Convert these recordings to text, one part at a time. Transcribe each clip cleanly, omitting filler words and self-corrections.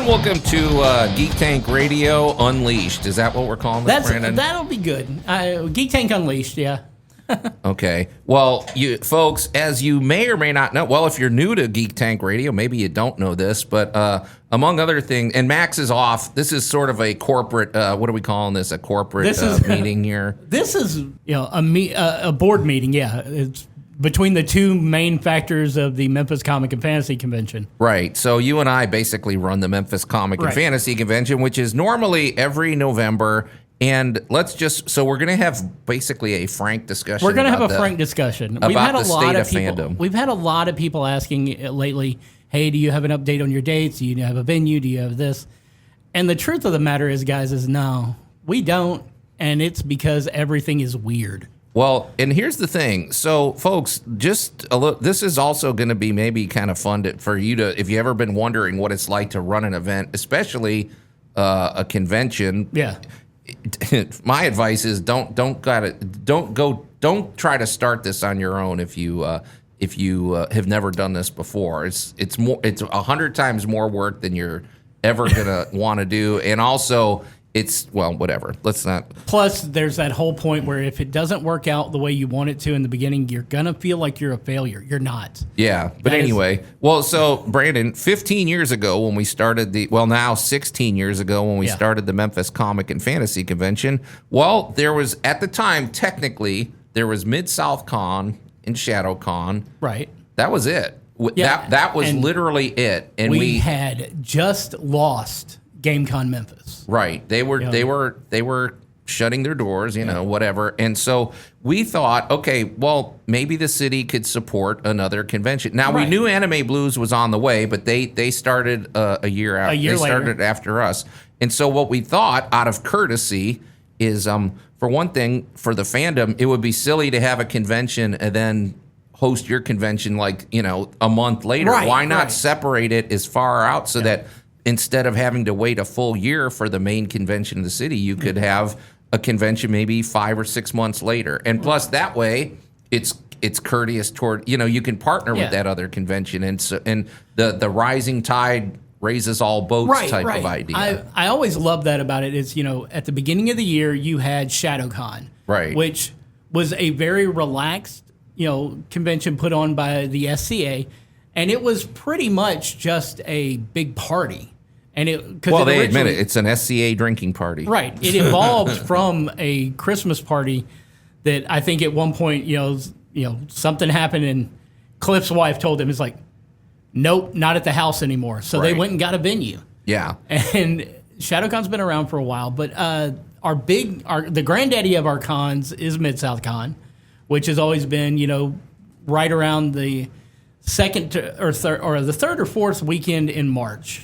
welcome to Geek Tank Radio Unleashed. Is that what we're calling this, Brandon? That'll be good. Geek Tank Unleashed, yeah. Okay. Well, you folks, as you may or may not know, well, if you're new to Geek Tank Radio, maybe you don't know this, but among other things, and Max is off. This is sort of a corporate. What are we calling this? A corporate meeting here. This is a board meeting. Yeah, it's between the two main factors of the Memphis Comic and Fantasy Convention. Right. So you and I basically run the Memphis Comic and Fantasy Convention, which is normally every November. And so we're going to have basically a frank discussion. We're going to have a frank discussion. We've had a lot of fandom. We've had a lot of people asking lately, hey, do you have an update on your dates? Do you have a venue? Do you have this? And the truth of the matter is, guys, is no, we don't. And it's because everything is weird. Well, and here's the thing. So, folks, just a little, this is also going to be maybe kind of fun for you to, if you've ever been wondering what it's like to run an event, especially a convention. Yeah. My advice is don't try to start this on your own if you have never done this before. It's 100 times more work than you're ever gonna want to do, and also whatever. Let's not. Plus, there's that whole point where if it doesn't work out the way you want it to in the beginning, you're gonna feel like you're a failure. You're not. Yeah, but anyway. So Brandon, 15 years ago when we started now 16 years ago when we started the Memphis Comic and Fantasy Convention, there was, at the time, technically, there was Mid-South Con and Shadow Con. Right. That was it. That was literally it. And we had just lost GameCon Memphis. Right. They were shutting their doors, whatever. And so we thought, okay, well, maybe the city could support another convention. Now, we knew Anime Blues was on the way, but they started a year out. They started after us. And so what we thought, out of courtesy, is for one thing, for the fandom, it would be silly to have a convention and then host your convention a month later. Why not separate it as far out so that instead of having to wait a full year for the main convention of the city, you could have a convention maybe 5 or 6 months later. And plus, that way, it's courteous toward, you can partner with that other convention. And so, and the rising tide raises all boats type of idea. I always love that about it is, at the beginning of the year, you had ShadowCon, which was a very relaxed, convention put on by the SCA. And it was pretty much just a big party. And they admit it. It's an SCA drinking party. Right. It evolved from a Christmas party that I think at one point, something happened and Cliff's wife told him, it's like, nope, not at the house anymore. So they went and got a venue. Yeah. And ShadowCon's been around for a while, but the granddaddy of our cons is Mid-South Con, which has always been, right around the second or third or fourth weekend in March.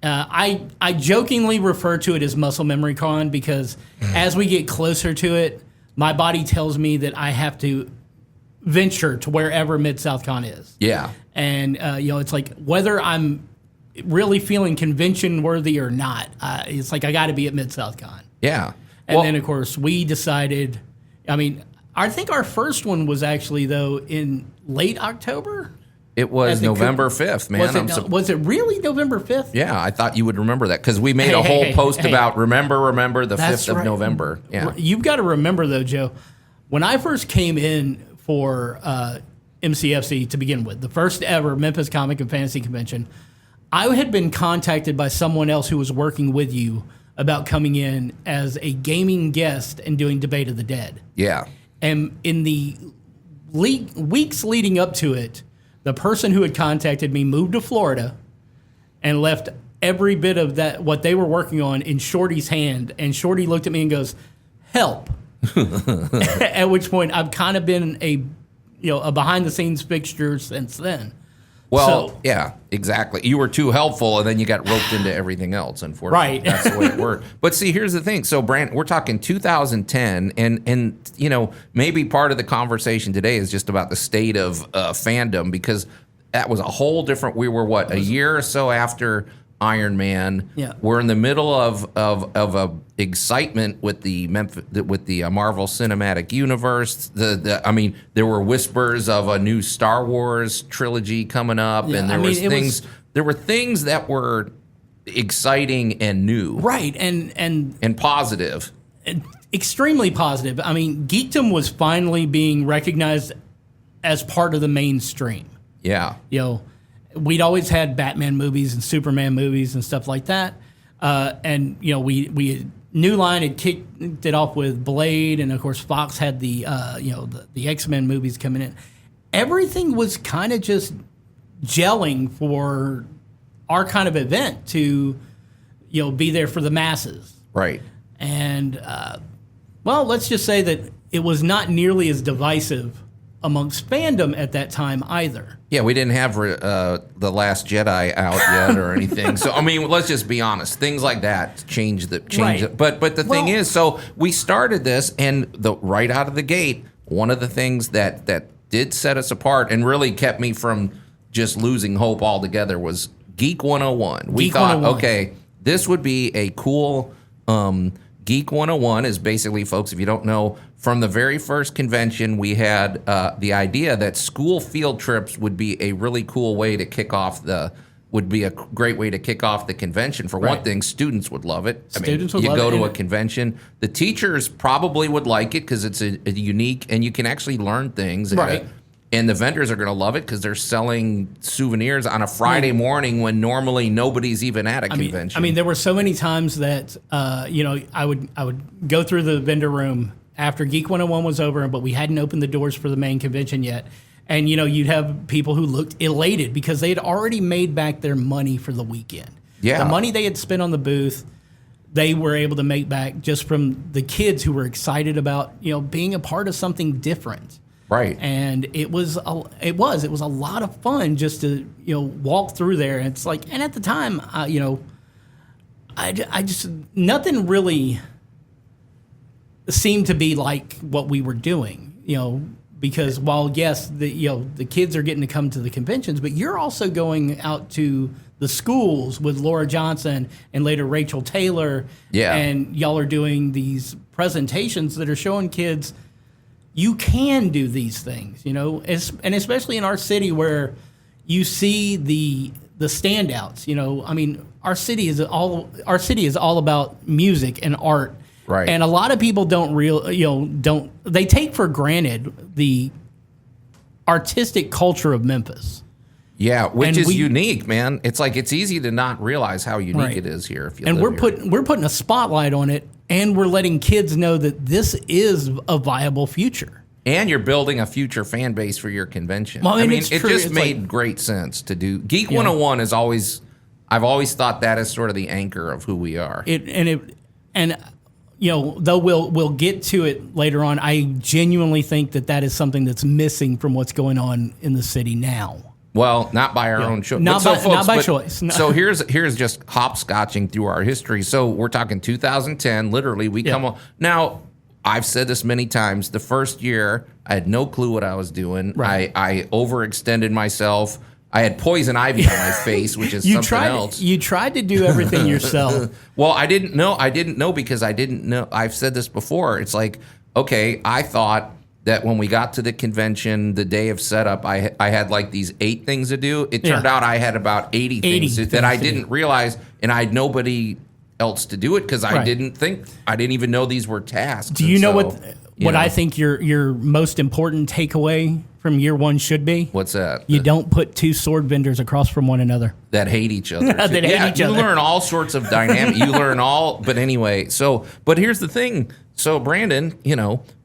I jokingly refer to it as Muscle Memory Con because as we get closer to it, my body tells me that I have to venture to wherever Mid-South Con is. Yeah. And it's like whether I'm really feeling convention worthy or not, it's like I got to be at Mid-South Con. Yeah. And then of course we decided. I think our first one was actually, though, in late October. It was November 5th, man. Was it really November 5th? Yeah, I thought you would remember that because we made a whole post about remember the 5th of November. Yeah. You've got to remember, though, Joe, when I first came in for MCFC to begin with, the first ever Memphis Comic and Fantasy Convention, I had been contacted by someone else who was working with you about coming in as a gaming guest and doing Debate of the Dead. Yeah. And in the weeks leading up to it, the person who had contacted me moved to Florida and left every bit of that what they were working on in Shorty's hand. And Shorty looked at me and goes, "Help!" At which point, I've kind of been a behind the scenes fixture since then. Well, yeah, exactly. You were too helpful, and then you got roped into everything else, unfortunately. Right. That's the way it worked. But see, here's the thing. So, Brant, we're talking 2010, and maybe part of the conversation today is just about the state of fandom, because that was a whole different, we were, a year or so after Iron Man. Yeah. We're in the middle of a excitement with the Marvel Cinematic Universe. There were whispers of a new Star Wars trilogy coming up, and there were things that were exciting and new. Right. And positive. extremely positive. I mean, geekdom was finally being recognized as part of the mainstream. Yeah. We'd always had Batman movies and Superman movies and stuff like that. And New Line had kicked it off with Blade, and of course Fox had the X-Men movies coming in. Everything was kind of just gelling for our kind of event to, be there for the masses. Right. And, let's just say that it was not nearly as divisive amongst fandom at that time either. Yeah, we didn't have The Last Jedi out yet or anything. So, I mean, let's just be honest. Things like that change. Right. But the thing is, so we started this, and right out of the gate, one of the things that did set us apart and really kept me from just losing hope altogether was Geek 101. We thought, 101. okay, this would be a cool Geek 101 is basically, folks, if you don't know, from the very first convention, we had the idea that school field trips would be a really cool way to kick off great way to kick off the convention. For one thing, students would love it. Students would love it. You go to a convention, the teachers probably would like it because it's a unique, and you can actually learn things. Right. And the vendors are going to love it because they're selling souvenirs on a Friday morning when normally nobody's even at a convention. I mean, there were so many times that I would go through the vendor room after Geek 101 was over, but we hadn't opened the doors for the main convention yet. And, you'd have people who looked elated because they had already made back their money for the weekend. Yeah. The money they had spent on the booth, they were able to make back just from the kids who were excited about, being a part of something different. Right. And it was a lot of fun just to, walk through there. And it's like, and at the time, I just, nothing really seemed to be like what we were doing, because while yes, the kids are getting to come to the conventions, but you're also going out to the schools with Laura Johnson and later Rachel Taylor. Yeah. And y'all are doing these presentations that are showing kids you can do these things, and especially in our city where you see the standouts. I mean, our city is all about music and art. Right. And a lot of people they take for granted the artistic culture of Memphis. Yeah, which is unique, man. It's like it's easy to not realize how unique it is here. If you and live here. we're putting a spotlight on it, and we're letting kids know that this is a viable future. And you're building a future fan base for your convention. Well, I mean, it's it true. just It's made great sense to do. Geek 101 is always, I've always thought that is sort of the anchor of who we are. Though we'll get to it later on, I genuinely think that is something that's missing from what's going on in the city now. Well, not by our own choice. Not by choice. No. So here's just hopscotching through our history. So we're talking 2010. Literally, we come on. Now, I've said this many times. The first year, I had no clue what I was doing. Right. I overextended myself. I had poison ivy on my face, which is something else. You tried to do everything yourself. Well, I didn't know. Because I didn't know. I've said this before. It's like, okay, I thought that when we got to the convention, the day of setup, I had like these 8 things to do. It turned out I had about 80 things that I didn't realize, and I had nobody else to do it because I didn't even know these were tasks. Do you know what I think your most important takeaway from year one should be? What's that? You don't put 2 sword vendors across from one another. That hate each other. You learn all sorts of dynamic. You learn all, but anyway. But here's the thing. So Brandon,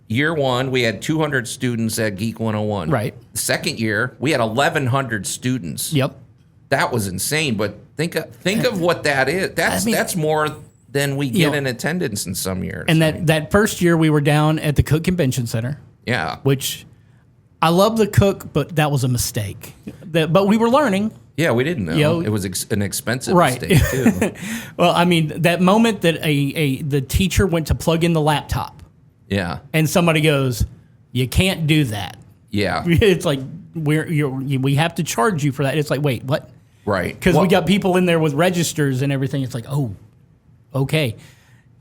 year one, we had 200 students at Geek 101. Right. Second year, we had 1,100 students. Yep. That was insane. But think of what that is. That's more than we get in attendance in some years. And that first year, we were down at the Cook Convention Center. Yeah. Which I love the Cook, but that was a mistake. But we were learning. Yeah, we didn't know. It was an expensive mistake, too. Well, I mean, that moment that the teacher went to plug in the laptop. Yeah. And somebody goes, you can't do that. Yeah. It's like, we have to charge you for that. It's like, wait, what? Right. Because we got people in there with registers and everything. It's like, oh, okay.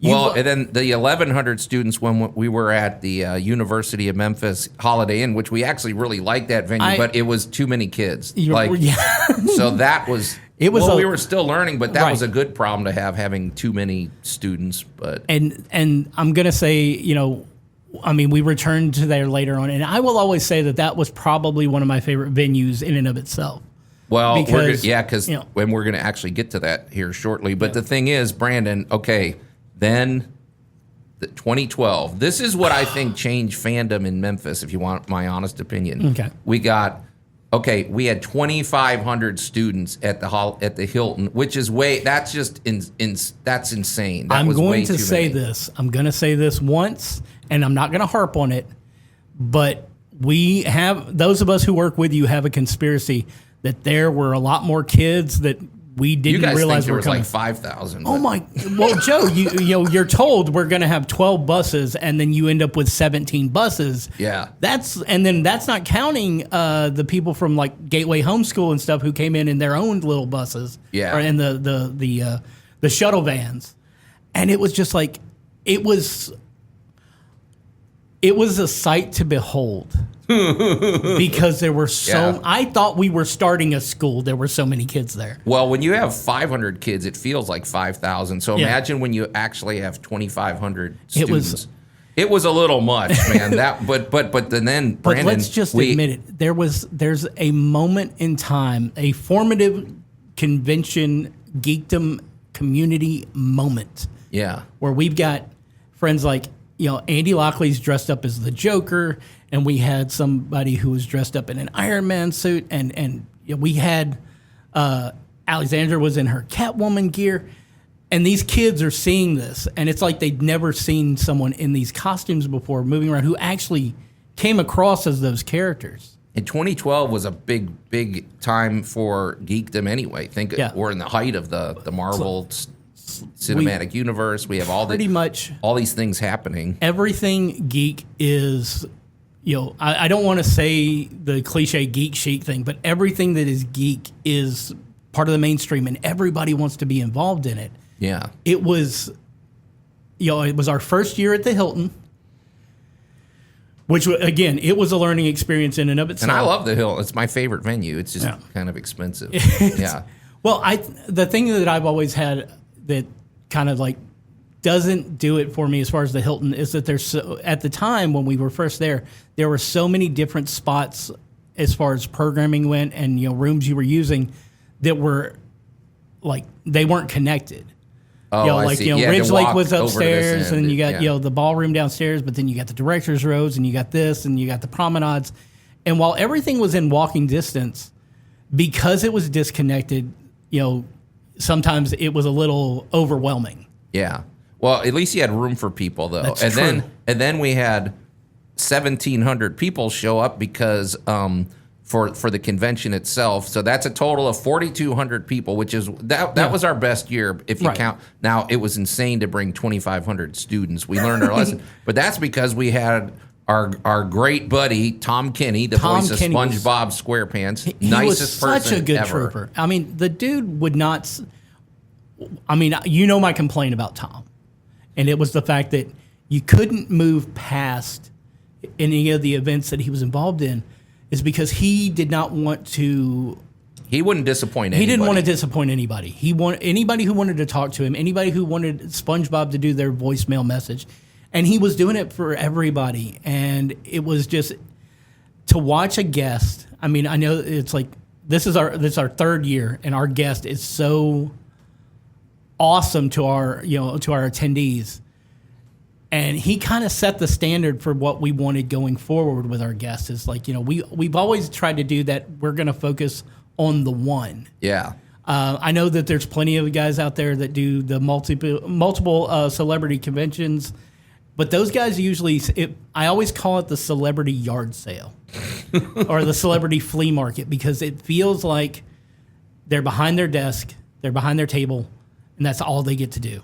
And then the 1,100 students when we were at the University of Memphis Holiday Inn, which we actually really liked that venue, but it was too many kids. So that was It was. Well, we were still learning, but that Right. was a good problem to have, having too many students. But And I'm gonna say, I mean, we returned to there later on, and I will always say that was probably one of my favorite venues in and of itself. well, Because, because you know- when we're going to actually get to that here shortly. But the thing is, Brandon, okay, then 2012. This is what I think changed fandom in Memphis, if you want my honest opinion. Okay. We had 2,500 students at the Hilton, which is that's just that's insane. That I'm was going way to too say many. this. I'm going to say this once, and I'm not going to harp on it, but we have, those of us who work with you have a conspiracy that there were a lot more kids that we You didn't guys realize think there were was coming. like 5,000. Oh my! Well, Joe, you're told we're going to have 12 buses, and then you end up with 17 buses. Yeah. That's not counting the people from like Gateway Homeschool and stuff who came in their own little buses. Yeah. Or in the shuttle vans, and it was just like it was a sight to behold. Because there were Yeah. I thought we were starting a school. There were so many kids there. Well, when you have 500 kids, it feels like 5,000. So Yeah. imagine when you actually have 2,500 It was- students. It was a little much, man. But then But Brandon, let's just admit it. There's a moment in time, a formative convention geekdom community moment Yeah. where we've got friends like, Andy Lockley's dressed up as the Joker, and we had somebody who was dressed up in an Iron Man suit, and we had Alexandra was in her Catwoman gear. And these kids are seeing this, and it's like they'd never seen someone in these costumes before moving around who actually came across as those characters. And 2012 was a big time for geekdom anyway. Yeah. We're in the height of the Marvel cinematic universe. We have Pretty much all these things happening. everything geek is, I don't want to say the cliche geek chic thing, but everything that is geek is part of the mainstream, and everybody wants to be involved in it. Yeah. It was, it was our first year at the Hilton, which again, it was a learning experience in and of itself. And I love the Hill. It's my favorite venue. It's just Yeah. kind of expensive. Yeah. Well, the thing that I've always had that kind of like doesn't do it for me as far as the Hilton is that at the time when we were first there were so many different spots as far as programming went, and rooms you were using that were like they weren't connected. Oh, I see. You had to Ridge Lake walk was over to this upstairs, end. and you got Yeah. the ballroom downstairs, but then you got the directors' rows, and you got this, and you got the promenades. And while everything was in walking distance, because it was disconnected, sometimes it was a little overwhelming. Yeah. Well, at least you had room for people, though. That's and true. then we had 1,700 people show up because for the convention itself. So that's a total of 4,200 people, which is that was our best year if you Right. count. Now it was insane to bring 2,500 students. We learned our lesson, but that's because we had our great buddy Tom Kenny, the voice of Kenny was- SpongeBob SquarePants, He nicest was such person a good ever. trooper. I mean, the dude would not. My complaint about Tom, and it was the fact that you couldn't move past any of the events that he was involved in, is because he did not want to. He wouldn't disappoint anybody. He didn't want to disappoint anybody. He wanted anybody who wanted to talk to him, anybody who wanted SpongeBob to do their voicemail message, and he was doing it for everybody. And it was just to watch a guest. I mean, I know it's like this is our third year, and our guest is so awesome to our attendees. And he kind of set the standard for what we wanted going forward with our guests. Is like, we've always tried to do that. We're going to focus on the one. Yeah. I know that there's plenty of guys out there that do the multiple celebrity conventions, but those guys usually, I always call it the celebrity yard sale or the celebrity flea market, because it feels like they're behind their desk, they're behind their table, and that's all they get to do.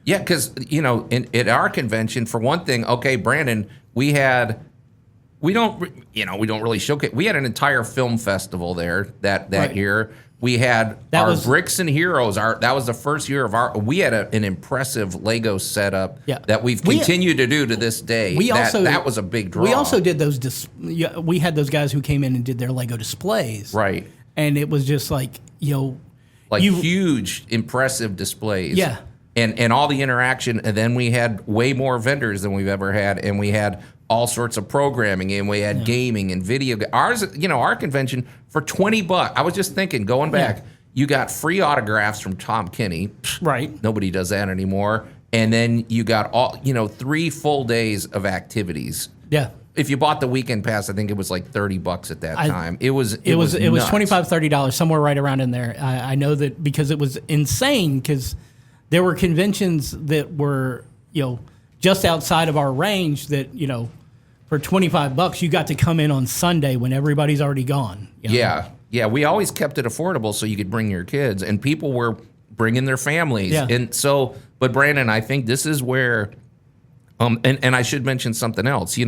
Yeah, because at our convention, for one thing, okay, Brandon, we don't really showcase. We had an entire film festival there that Right. year. We had Bricks and Heroes. That was the first year of we had an impressive Lego setup that we've continued to do to this day. That was a big draw. We also did those. We had those guys who came in and did their Lego displays. Right. And it was just like, like huge, impressive displays. Yeah. And all the interaction, and then we had way more vendors than we've ever had, and we had all sorts of programming, and we had gaming and video. Ours, our convention for $20. I was just thinking, going back, you got free autographs from Tom Kenny. Right. Nobody does that anymore. And then you got all, 3 full days of activities. Yeah. If you bought the weekend pass, I think it was like $30 at that time. It was $25, nuts. $30, somewhere right around in there. I know that because it was insane, because there were conventions that were, just outside of our range that, for $25, you got to come in on Sunday when everybody's already gone. Yeah. Yeah. We always kept it affordable so you could bring your kids, and people were bringing their families. Yeah. And so, but Brandon, I think this is where, and I should mention something else.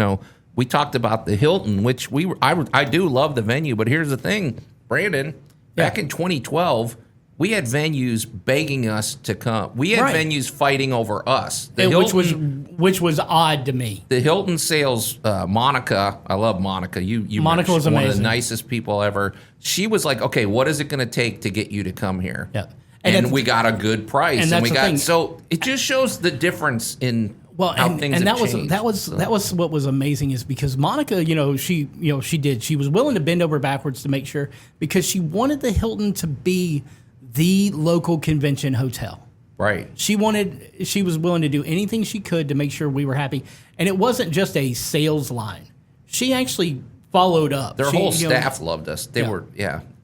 We talked about the Hilton, which I do love the venue, but here's the thing, Brandon, back in 2012, we had venues begging us to come. We had venues fighting over us. Which was odd to me. The Hilton sales, Monica, I love Monica. Monica was amazing. One of the nicest people ever. She was like, okay, what is it going to take to get you to come here? Yeah. And we got a good price. And that's the thing. So it just shows the difference in how things and have that changed. that was what was amazing, is because Monica, she was willing to bend over backwards to make sure, because she wanted the Hilton to be the local convention hotel. Right. She was willing to do anything she could to make sure we were happy. And it wasn't just a sales line. She actually followed up. Their whole staff loved us. They were,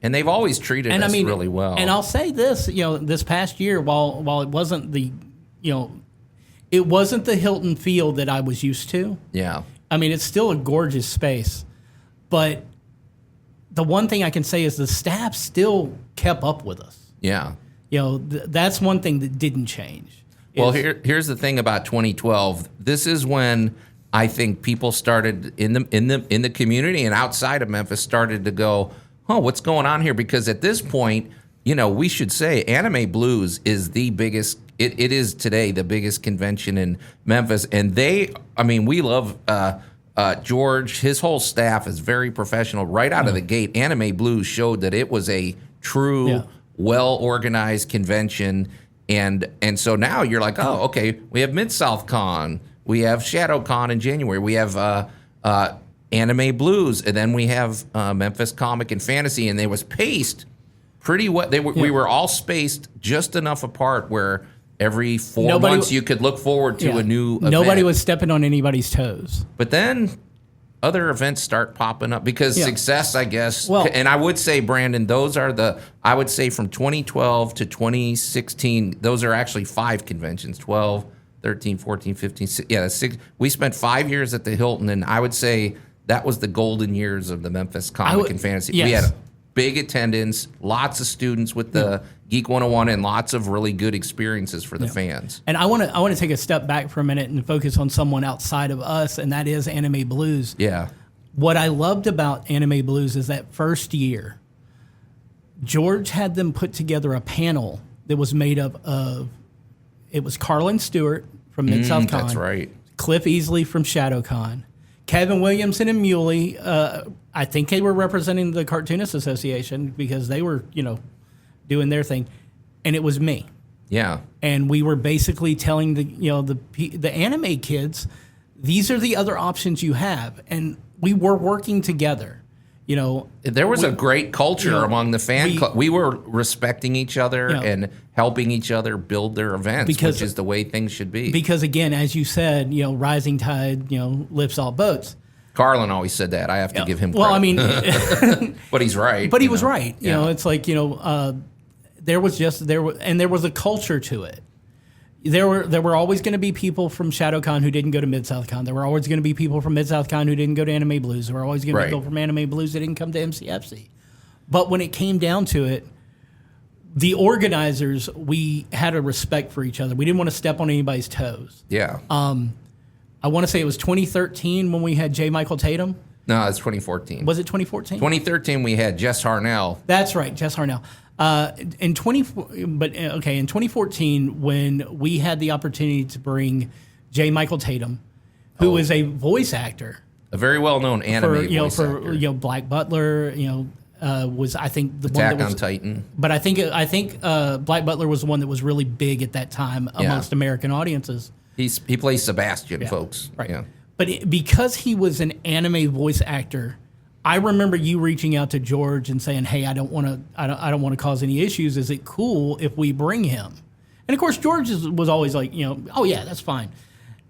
and they've always treated us really well. And I'll say this, this past year, while it wasn't the, it wasn't the Hilton feel that I was used to. Yeah. I mean, it's still a gorgeous space, but the one thing I can say is the staff still kept up with us. Yeah. That's one thing that didn't change. Well, here's the thing about 2012. This is when I think people started in the community and outside of Memphis started to go, oh, what's going on here? Because at this point, we should say Anime Blues is the biggest. It is today the biggest convention in Memphis, and we love George. His whole staff is very professional. Right out of the gate, Anime Blues showed that it was a true, well-organized convention, and so now you're like, oh, okay, we have Mid-South Con, we have Shadow Con in January, we have Anime Blues, and then we have Memphis Comic and Fantasy, and they was paced pretty well. We were all spaced just enough apart where every 4 months you could look forward to a new event. Nobody was stepping on anybody's toes. But then other events start popping up because success, I guess. Well, and I would say, Brandon, those are I would say from 2012 to 2016, those are actually 5 conventions, 12, 13, 14, 15, 16, that's 6. We spent 5 years at the Hilton, and I would say that was the golden years of the Memphis Comic and Fantasy. Yes. We had big attendance, lots of students with the Geek 101, and lots of really good experiences for the fans. And I want to take a step back for a minute and focus on someone outside of us, and that is Anime Blues. Yeah. What I loved about Anime Blues is that first year, George had them put together a panel that was made up of, it was Carlin Stewart from Mid-South Con. That's right. Cliff Easley from ShadowCon. Kevin Williamson and Muley, I think they were representing the Cartoonists Association because they were, doing their thing, and it was me. Yeah. And we were basically telling the anime kids, these are the other options you have, and we were working together. There was a great culture among the fan club. We were respecting each other and helping each other build their events, which is the way things should be. Because again, as you said, rising tide, lifts all boats. Carlin always said that. I have to give him credit. Well, I mean, but he's right. But he was right. It's like there was a culture to it. There were always going to be people from ShadowCon who didn't go to Mid-South Con. There were always going to be people from Mid-South Con who didn't go to Anime Blues. There were always going to be people from Anime Blues that didn't come to MCFC. But when it came down to it, the organizers, we had a respect for each other. We didn't want to step on anybody's toes. Yeah. I want to say it was 2013 when we had J. Michael Tatum. No, it's 2014. Was it 2014? 2013 we had Jess Harnell. That's right, Jess Harnell. In 2014, when we had the opportunity to bring J. Michael Tatum, who is a voice actor, a very well-known anime voice actor, Black Butler, was, I think, the Attack one that was on Titan. But I think Black Butler was the one that was really big at that time amongst American audiences. He plays Sebastian, folks. Right. Yeah. But because he was an anime voice actor, I remember you reaching out to George and saying, "Hey, I don't want to cause any issues. Is it cool if we bring him?" And of course, George was always like, "Oh yeah, that's fine."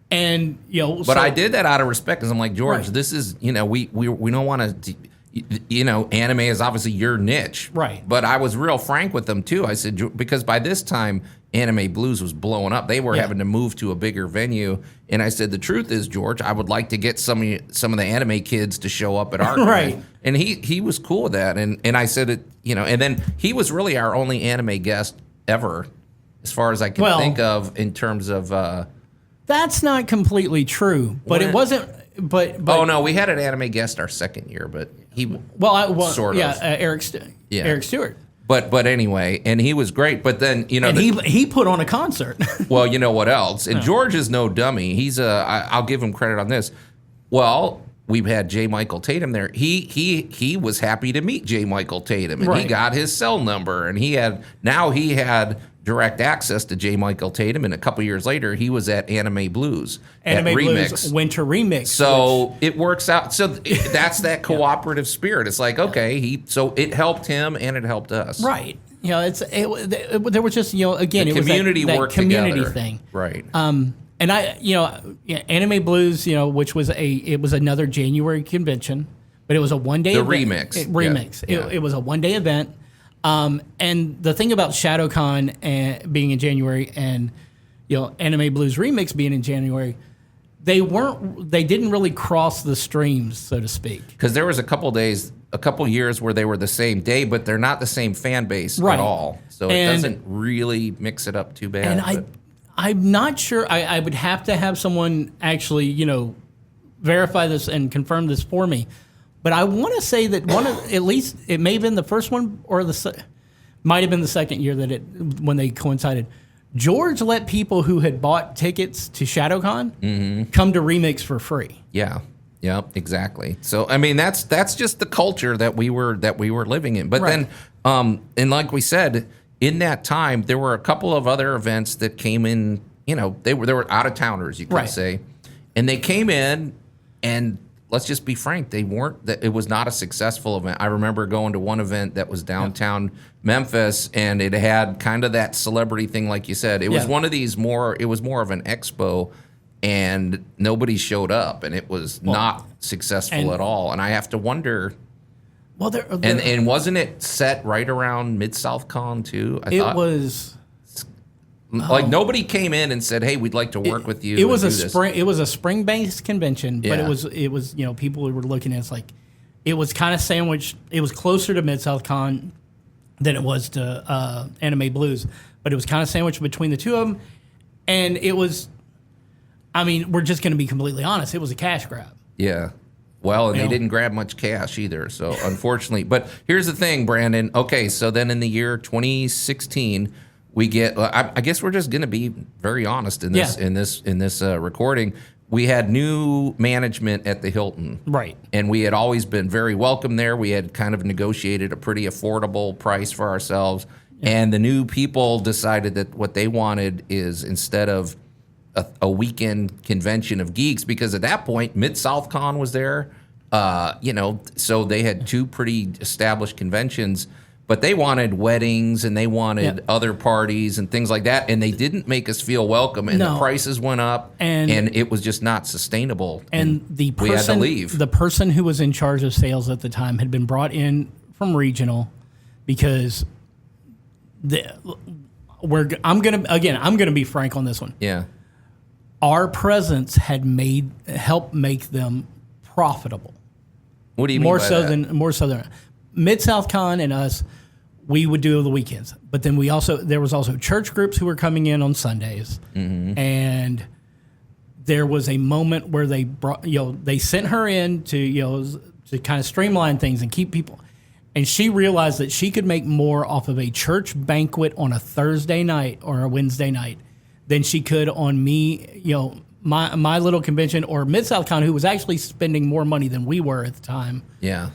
And but I did that out of respect because I'm like, George, this is we don't want to. Anime is obviously your niche. Right. But I was real frank with them, too. I said, because by this time, Anime Blues was blowing up. They were having to move to a bigger venue. And I said, the truth is, George, I would like to get some of the anime kids to show up at our right. event. And he was cool with that. And I said, and then he was really our only anime guest ever, as far as I can think of in terms of... that's not completely true, but it wasn't... But oh no, we had an anime guest our second year, but he sort of Eric Stewart. But anyway, and he was great. But then and he put on a concert. Well, you know what else? And George is no dummy. He's I'll give him credit on this. Well, we've had J. Michael Tatum there. He was happy to meet J. Michael Tatum, and he got his cell number, and he had direct access to J. Michael Tatum, and a couple years later, he was at Anime Blues at Blues Winter Remix. So it works out. So that's that cooperative spirit. It's like, okay, so it helped him and it helped us. Right. There was just, again, the it was that community together. thing. Right. And Anime Blues, which was another January convention, but it was a one-day event. Remix. It was a one-day event. And the thing about ShadowCon being in January and Anime Blues Remix being in January, they didn't really cross the streams, so to speak. Because there was a couple years where they were the same day, but they're not the same fan base at all. So it doesn't really mix it up too bad. And I'm not sure. I would have to have someone actually, verify this and confirm this for me. But I want to say that at least it may have been the first one or might have been the second year when they coincided. George let people who had bought tickets to ShadowCon come to Remix for free. Yeah. Yep, exactly. So I mean that's just the culture that we were living in. But then and like we said, in that time there were a couple of other events that came in, they were out of towners, you could say. And they came in and let's just be frank, it was not a successful event. I remember going to one event that was downtown Memphis, and it had kind of that celebrity thing, like you said. It was one of these it was more of an expo, and nobody showed up, and it was not successful at all. And I have to wonder. Well, and wasn't it set right around Mid-South Con too? I thought it was. Like nobody came in and said, "Hey, we'd like to work with you." It was a spring-based convention, but it was people who were looking at it was kind of sandwiched. It was closer to Mid-South Con than it was to Anime Blues, but it was kind of sandwiched between the two of them. And it was, I mean, we're just going to be completely honest. It was a cash grab. Yeah. Well, and they didn't grab much cash either, so unfortunately. But here's the thing, Brandon. Okay, so then in the year 2016. We get. I guess we're just going to be very honest in this recording. We had new management at the Hilton, right? And we had always been very welcome there. We had kind of negotiated a pretty affordable price for ourselves, and the new people decided that what they wanted is instead of a weekend convention of geeks, because at that point Mid-South Con was there, so they had two pretty established conventions. But they wanted weddings and they wanted other parties and things like that, and they didn't make us feel welcome. And the prices went up, and it was just not sustainable. And we had to leave. The person who was in charge of sales at the time had been brought in from regional because I'm gonna be frank on this one. Yeah, our presence had helped make them profitable. What do you mean by that? More so than Mid-South Con and us. We would do the weekends, but then there was also church groups who were coming in on Sundays, and there was a moment where they brought, they sent her in to kind of streamline things and keep people, and she realized that she could make more off of a church banquet on a Thursday night or a Wednesday night than she could on my little convention or Mid-South Con, who was actually spending more money than we were at the time. Yeah.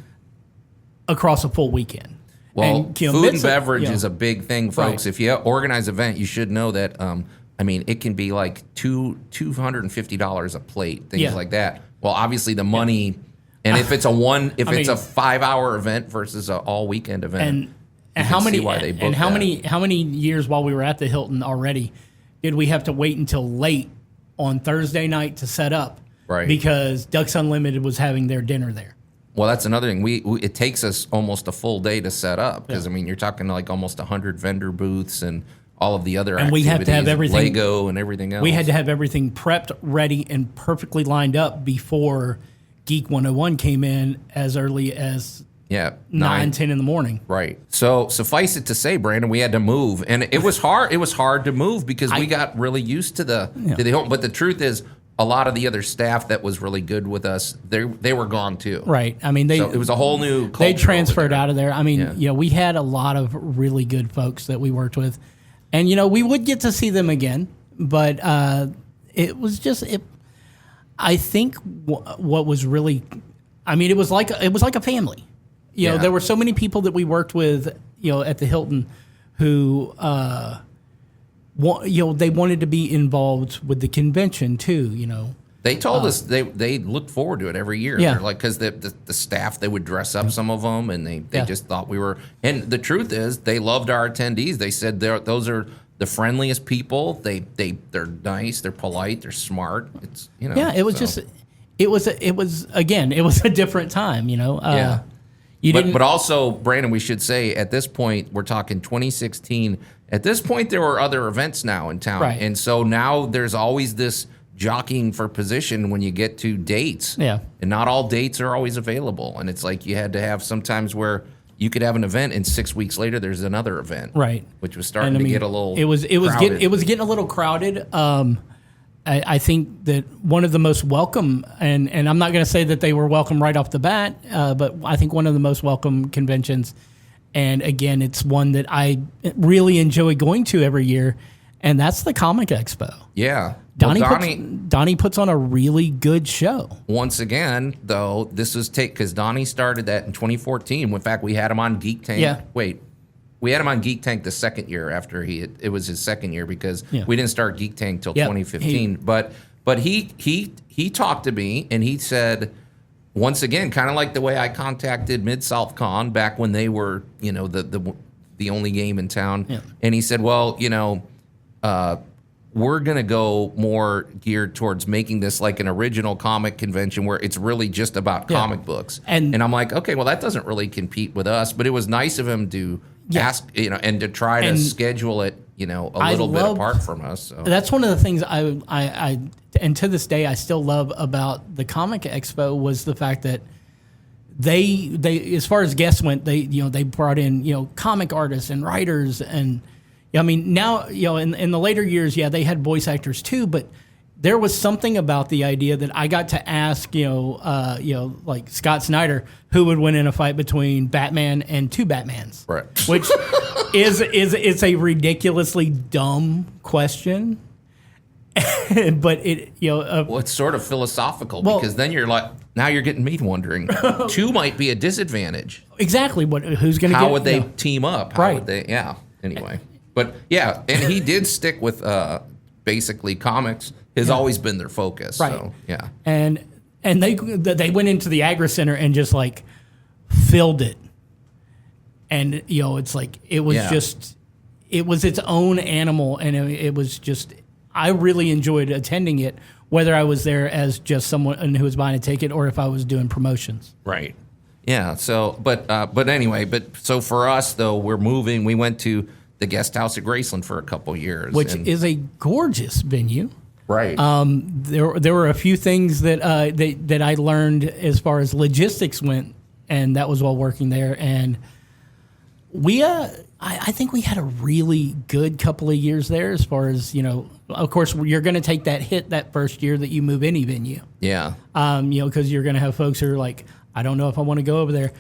across a full weekend. Well, And, you know, food and Mid-South- beverage you know, is a big thing, folks. Right. If you organize an event, you should know that. I mean, it can be like $250 a plate, things Yeah. like that. Well, obviously the money, and if it's a mean, 5-hour event versus an all weekend event, and how many why they booked and how that. many years while we were at the Hilton already did we have to wait until late on Thursday night to set up? Right. Because Ducks Unlimited was having their dinner there. Well, that's another thing. It takes us almost a full day to set up because I mean you're talking like almost 100 vendor booths and all of the other And we activities, have to have everything, Lego and everything else. We had to have everything prepped, ready, and perfectly lined up before Geek 101 came in as early as 9, 10 in the morning. Right. So suffice it to say, Brandon, we had to move, and it was hard. It was hard to move because we got really used to the home. But the truth is, a lot of the other staff that was really good with us, they were gone too. Right. I mean, So it was a whole new culture they transferred over there. out of there. I mean, you know, we had a lot of really good folks that we worked with, and you know, we would get to see them again, but it was just it. I think what was really, I mean, it was like a family. You know, there were so many people that we worked with, you know, at the Hilton, who you know, they wanted to be involved with the convention too. You know. They told us they looked forward to it every year. Yeah. They're like, because the staff, they would dress up some of them, and they just thought we were. And the truth is, they loved our attendees. They said those are the friendliest people. They're nice. They're polite. They're smart. It's you know. Yeah, it was just it was again it was a different time. You know. But also, Brandon, we should say at this point, we're talking 2016. At this point, there were other events now in town. Right. And so now there's always this jockeying for position when you get to dates. Yeah. And not all dates are always available. And it's like you had to have sometimes where you could have an event and 6 weeks later there's another event. Right. Which was starting to get a little It was getting a little crowded. I think that one of the most welcome, and I'm not going to say that they were welcome right off the bat, but I think one of the most welcome conventions, and again, it's one that I really enjoy going to every year, and that's the Comic Expo. Yeah. Donnie puts on a really good show. Once again, though, this was because Donnie started that in 2014. In fact, we had him on Geek Tank. Yeah. We had him on Geek Tank the second year after it was his second year because we didn't start Geek Tank till 2015. But he talked to me and he said, once again, kind of like the way I contacted Mid-South Con back when they were, you know, the only game in town. Yeah. And he said, well, you know, we're going to go more geared towards making this like an original comic convention where it's really just about comic books. And I'm like, okay, well, that doesn't really compete with us. But it was nice of him to ask, you know, and to try to schedule it, you know, a little bit apart from us. So. That's one of the things I and to this day I still love about the Comic Expo was the fact that they as far as guests went, they brought in, you know, comic artists and writers, and I mean, now, you know, in the later years, they had voice actors too, but there was something about the idea that I got to ask, like Scott Snyder, who would win in a fight between Batman and two Batmans, right? Which is a ridiculously dumb question, but well, it's sort of philosophical because then you're like, now you're getting me wondering, two might be a disadvantage. Exactly. Who's going to? How would they team up? How right. would they? Yeah. Anyway. But yeah, and he did stick with basically comics has always been their focus. Right. So, yeah. And they went into the Agri Center and just like filled it. And it's like it was it was its own animal, and it was just I really enjoyed attending it, whether I was there as just someone who was buying a ticket or if I was doing promotions. Right. Yeah. So, but anyway, so for us though, we're moving. We went to the Guest House at Graceland for a couple years, which is a gorgeous venue. Right. There were a few things that I learned as far as logistics went, and that was while working there. And we, I think we had a really good couple of years there. As far as of course, you're going to take that hit that first year that you move any venue. Yeah. Because you're going to have folks who are like, I don't know if I want to go over there,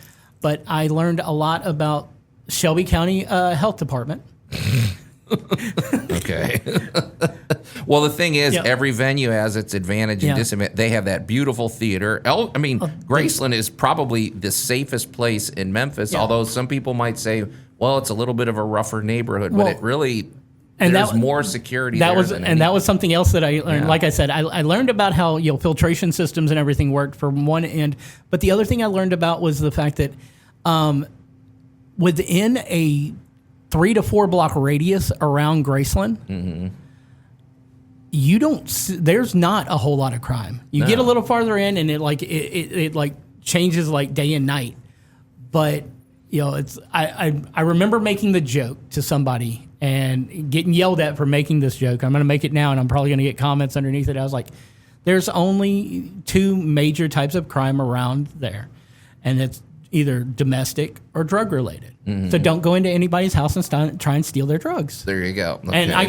but I learned a lot about Shelby County Health Department. Okay. Well, the thing is, Yeah. every venue has its advantage and Yeah. disadvantage. They have that beautiful theater. Graceland is probably the safest place in Memphis, Yeah. although some people might say, well, it's a little bit of a rougher neighborhood, Well, but it really, and there's that- more security That there was than that was something else that I learned. Yeah. Like I said, I learned about how filtration systems and everything worked from one end, but the other thing I learned about was the fact that within a 3 to 4 block radius around Graceland, you don't. There's not a whole lot of crime. You get a little farther in, and it changes like day and night. But it's I remember making the joke to somebody and getting yelled at for making this joke. I'm going to make it now, and I'm probably going to get comments underneath it. I was like, "There's only 2 major types of crime around there, and it's either domestic or drug related. So don't go into anybody's house and try and steal their drugs." There you go. And Okay. I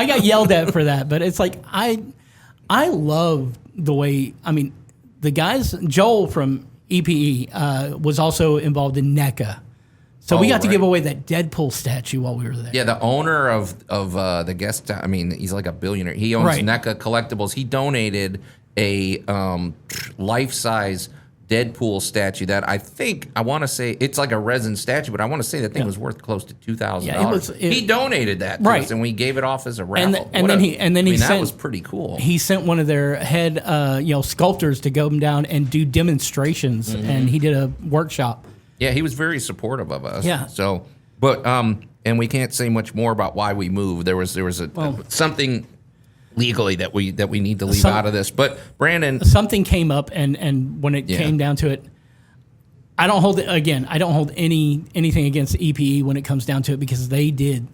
got yelled at for that, but it's like I love the way, the guys. Joel from EPE was also involved in NECA, so we got to right. give away that Deadpool statue while we were there. Yeah, the owner of the guest, he's like a billionaire. He owns Right. NECA Collectibles. He donated a life-size Deadpool statue that I want to say it's like a resin statue, but I want to say that thing was worth close to $2,000. Yeah, he donated that to Right. us, and we gave it off as a raffle. And then he that sent, was pretty cool. He sent one of their head sculptors to go down and do demonstrations, and he did a workshop. Yeah, he was very supportive of us. Yeah. So, but and we can't say much more about why we moved. There was something legally that we need to leave out of this. But Brandon, Something came up, and when it came down to it, I don't hold anything against EPE when it comes down to it, because they did.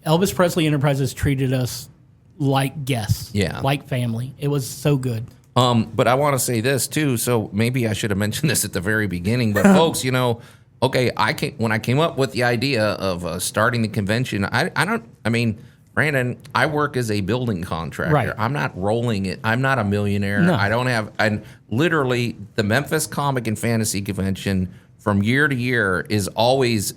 Elvis Presley Enterprises treated us like guests, like family. It was so good. But I want to say this too. So maybe I should have mentioned this at the very beginning. But folks, okay, when I came up with the idea of starting the convention, Brandon, I work as a building contractor. Right. I'm not rolling it. I'm not a millionaire. No. I don't have. And literally, the Memphis Comic and Fantasy Convention from year to year is always.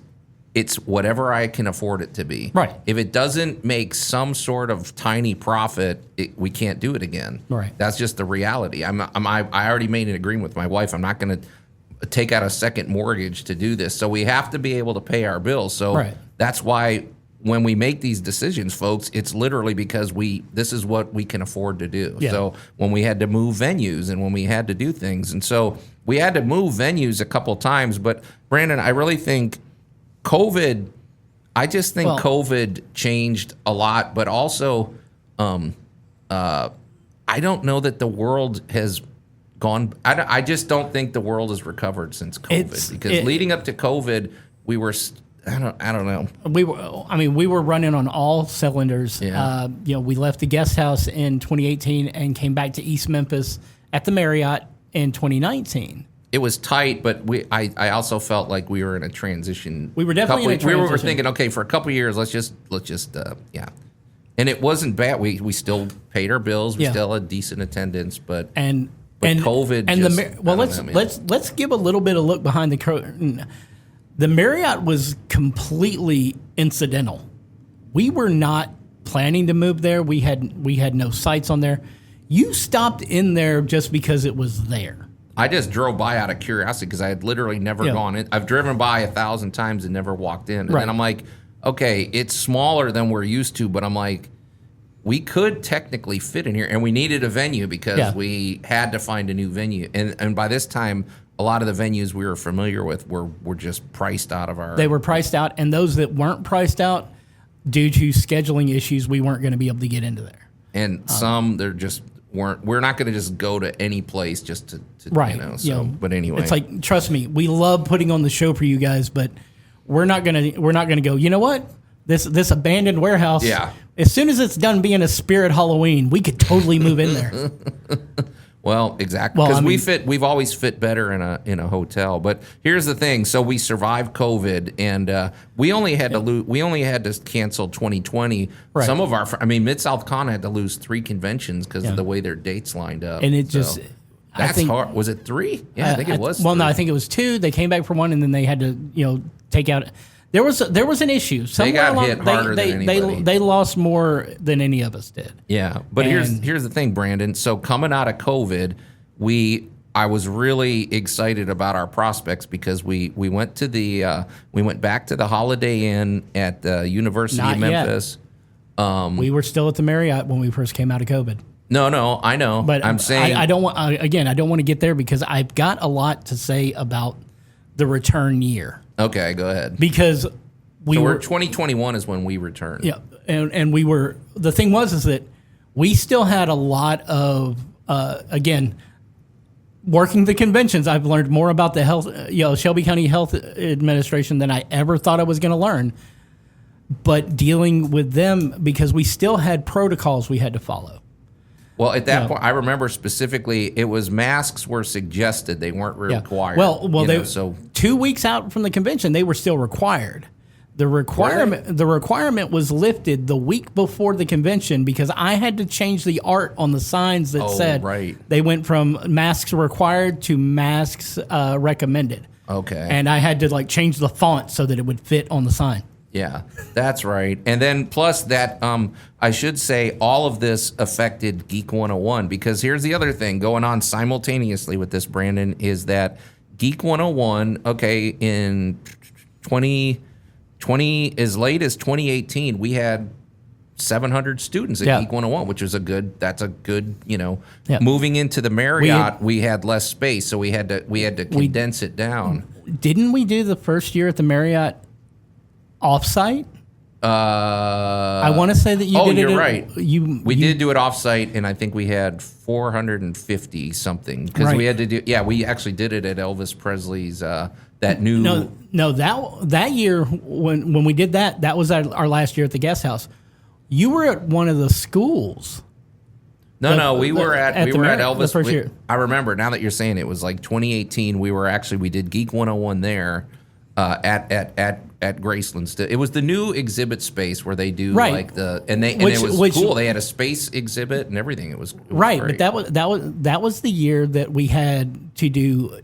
It's whatever I can afford it to be. Right. If it doesn't make some sort of tiny profit, we can't do it again. Right. That's just the reality. I already made an agreement with my wife. I'm not going to take out a second mortgage to do this. So we have to be able to pay our bills. So that's why when we make these decisions, folks, it's literally because this is what we can afford to do. Yeah. So when we had to move venues and when we had to do things, and so we had to move venues a couple times. But Brandon, I really think COVID changed a lot, but also I don't know that the world has gone. I just don't think the world has recovered since COVID, leading up to COVID, we were. I don't know. We were running on all cylinders. Yeah. We left the guest house in 2018 and came back to East Memphis at the Marriott in 2019. It was tight, but I also felt like we were in a transition. We were definitely in a transition. We were thinking, okay, for a couple of years, let's just And it wasn't bad. We still paid our bills. We still had decent attendance, but COVID. And let's give a little bit of look behind the curtain. The Marriott was completely incidental. We were not planning to move there. We had no sites on there. You stopped in there just because it was there. I just drove by out of curiosity because I had literally never gone in. I've driven by 1,000 times and never walked in. And then I'm like, okay, it's smaller than we're used to, but I'm like, we could technically fit in here, and we needed a venue because we had to find a new venue. And by this time, a lot of the venues we were familiar with were just priced out of our... They were priced out, and those that weren't priced out, due to scheduling issues, we weren't going to be able to get into there. And some, they're just... We're not going to just go to any place just to but anyway, it's like, trust me, we love putting on the show for you guys, but we're not gonna go, you know what, this abandoned warehouse, as soon as it's done being a Spirit Halloween, we could totally move in there. Well, exactly, because we've always fit better in a hotel. But here's the thing: so we survived COVID, and we only had to cancel 2020. Right. Some of our, Mid-South Con had to lose 3 conventions because of the way their dates lined up. And that's hard. Was it 3? Yeah, I think it was. Well, 3. no, I think it was 2. They came back for 1, and then they had to take out. There was an issue. They got hit harder than anybody. They lost more than any of us did. Yeah, but here's the thing, Brandon. So coming out of COVID, I was really excited about our prospects because we went back to the Holiday Inn at the University of Memphis. We were still at the Marriott when we first came out of COVID. No, I know. But I'm saying I don't want I don't want to get there because I've got a lot to say about the return year. Okay, go ahead. Because 2021 is when we returned. Yeah, and we were. The thing was that we still had a lot of again. Working the conventions, I've learned more about the health, Shelby County Health Administration than I ever thought I was going to learn. But dealing with them because we still had protocols we had to follow. Well, at that point, I remember specifically, it was masks were suggested; they weren't required. So 2 weeks out from the convention, they were still required. The requirement was lifted the week before the convention because I had to change the art on the signs that said they went from masks required to masks recommended. Okay. And I had to change the font so that it would fit on the sign. Yeah, that's right. And then plus that, I should say all of this affected Geek 101 because here's the other thing going on simultaneously with this, Brandon, is that Geek 101, in 20 as late as 2018, we had 700 students at Geek 101, which was a good. Moving into the Marriott, we had less space, so we had to condense it down. Didn't we do the first year at the Marriott offsite? I want to say that you did it. Oh, you're right. We did do it offsite, and I think we had 450 something because we had to do. Yeah, we actually did it at Elvis Presley's. That year when we did that was our last year at the guest house. You were at one of the schools. We were at Elvis the first year. I remember now that you're saying it was like 2018. We did Geek 101 there at Graceland. It was the new exhibit space where they do it was cool. They had a space exhibit and everything. It was right, great. But that was the year that we had to do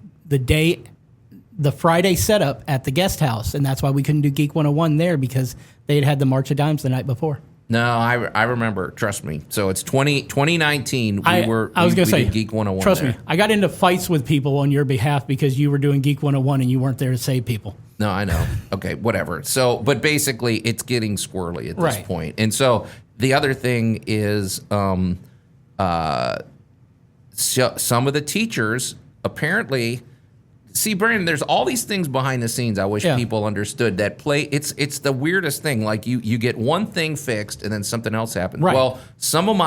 the Friday setup at the guest house, and that's why we couldn't do Geek 101 there because they had the March of Dimes the night before. No, I remember. Trust me. So it's 2019. I was going to say Geek 101. Trust me, I got into fights with people on your behalf because you were doing Geek 101 and you weren't there to save people. No, I know. Okay, whatever. So, but basically, it's getting squirrely at this point. And so the other thing is, some of the teachers apparently. See, Brandon, there's all these things behind the scenes I wish people understood that it's the weirdest thing. Like you get one thing fixed and then something else happens. Right. Well, some of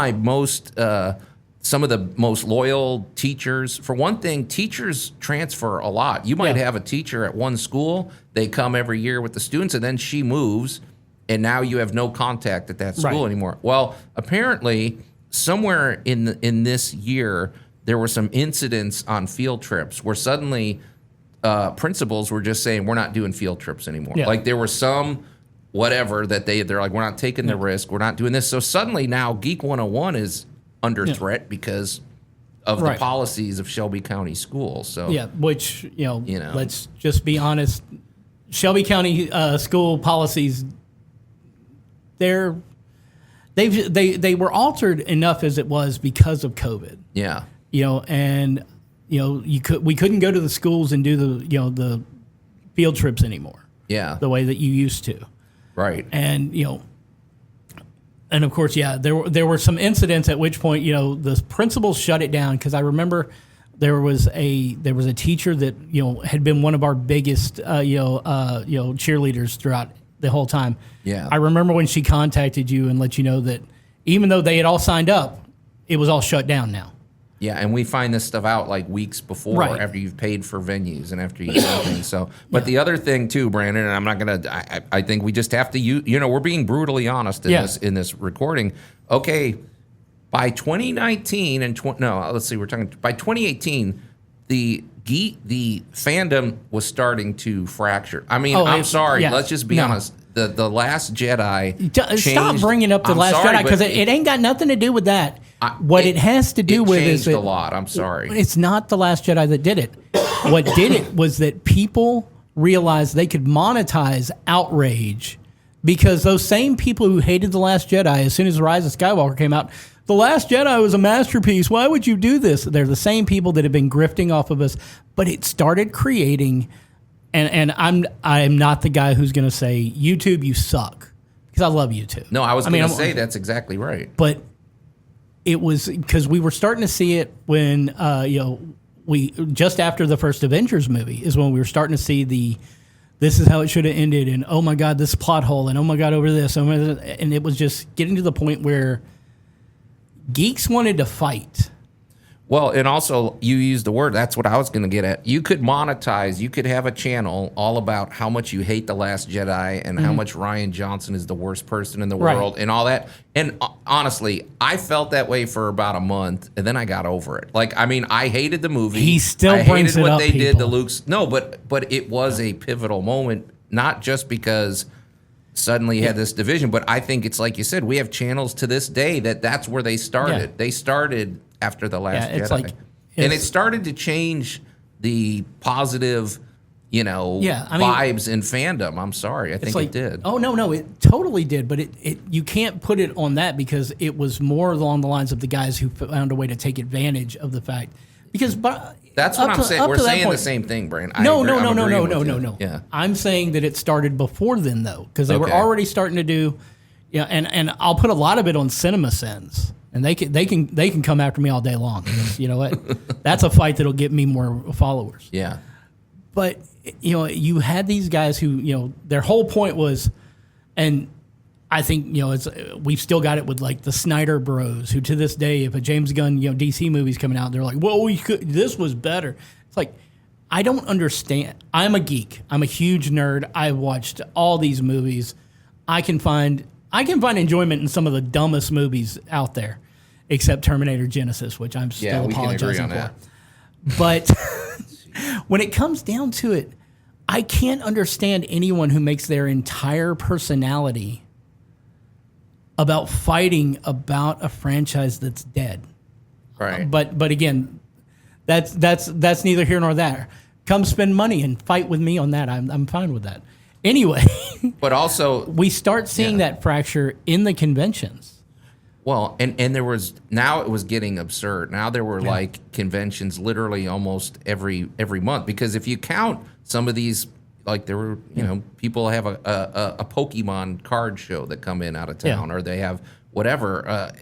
the most loyal teachers, for one thing, teachers transfer a lot. You might have a teacher at one school, they come every year with the students, and then she moves, and now you have no contact at that school anymore. Well, apparently, somewhere in this year, there were some incidents on field trips where suddenly principals were just saying, we're not doing field trips anymore. Yeah. Like there was some whatever that they're like, we're not taking the risk. We're not doing this. So suddenly now Geek 101 is under threat because of the policies of Shelby County Schools. So which, let's just be honest. Shelby County school policies, they were altered enough as it was because of COVID. Yeah. We couldn't go to the schools and do the field trips anymore. Yeah. The way that you used to. Right. And and of course, there were some incidents at which point, the principals shut it down because I remember there was a teacher that, had been one of our biggest cheerleaders throughout the whole time. Yeah. I remember when she contacted you and let you know that even though they had all signed up, it was all shut down now. Yeah, and we find this stuff out like weeks before after you've paid for venues and after you've done things. So, but the other thing too, Brandon, and I'm not gonna. I think we just have to. We're being brutally honest in this recording. Okay, by 2019 and we're talking by 2018, the fandom was starting to fracture. I mean, I'm sorry. Let's just be honest. The Last Jedi. Stop bringing up the Last Jedi because it ain't got nothing to do with that. It has to do with is a lot. I'm sorry. It's not the Last Jedi that did it. What did it was that people realized they could monetize outrage, because those same people who hated The Last Jedi, as soon as The Rise of Skywalker came out, The Last Jedi was a masterpiece. Why would you do this? They're the same people that have been grifting off of us, but it started creating, and I'm not the guy who's going to say, YouTube, you suck, because I love YouTube. No, I was going to say that's exactly right. But it was because we were starting to see it when, we just after the first Avengers movie is when we were starting to see this is how it should have ended, and oh my God, this plot hole, and oh my God, over this, and it was just getting to the point where geeks wanted to fight. Well, and also you used the word, that's what I was going to get at. You could monetize, you could have a channel all about how much you hate The Last Jedi and how much Rian Johnson is the worst person in the world and all that. And honestly, I felt that way for about a month, and then I got over it. Like, I mean, I hated the movie. He still brings it up, I hated what they did to people. Luke's. No, but it was a pivotal moment, not just because suddenly you had this division, but I think it's like you said, we have channels to this day that's where they started. Yeah. They started after The Last it's Jedi. like, and it started to change the positive, vibes in fandom. I'm sorry. I think it did. Oh, no, it totally did. But it you can't put it on that, because it was more along the lines of the guys who found a way to take advantage of the fact. Because that's what I'm saying. We're saying the same thing, Brandon. No. Yeah. I'm saying that it started before then, though, because they were already starting to do, and I'll put a lot of it on CinemaSins. And they can come after me all day long. You know what? That's a fight that'll get me more followers. Yeah. But you had these guys who their whole point was, and I think we've still got it with like the Snyder Bros, who to this day, if a James Gunn DC movie's coming out, they're like, well, this was better. It's like, I don't understand. I'm a geek. I'm a huge nerd. I've watched all these movies. I can find enjoyment in some of the dumbest movies out there, except Terminator Genesis, which I'm still apologizing for. But when it comes down to it, I can't understand anyone who makes their entire personality about fighting about a franchise that's dead. Right. But again, that's neither here nor there. Come spend money and fight with me on that. I'm fine with that. Anyway, but also we start seeing that fracture in the conventions. Well, and there was, now it was getting absurd. Now there were like conventions literally almost every month, because if you count some of these, like there were, people have a Pokemon card show that come in out of town, or they have whatever.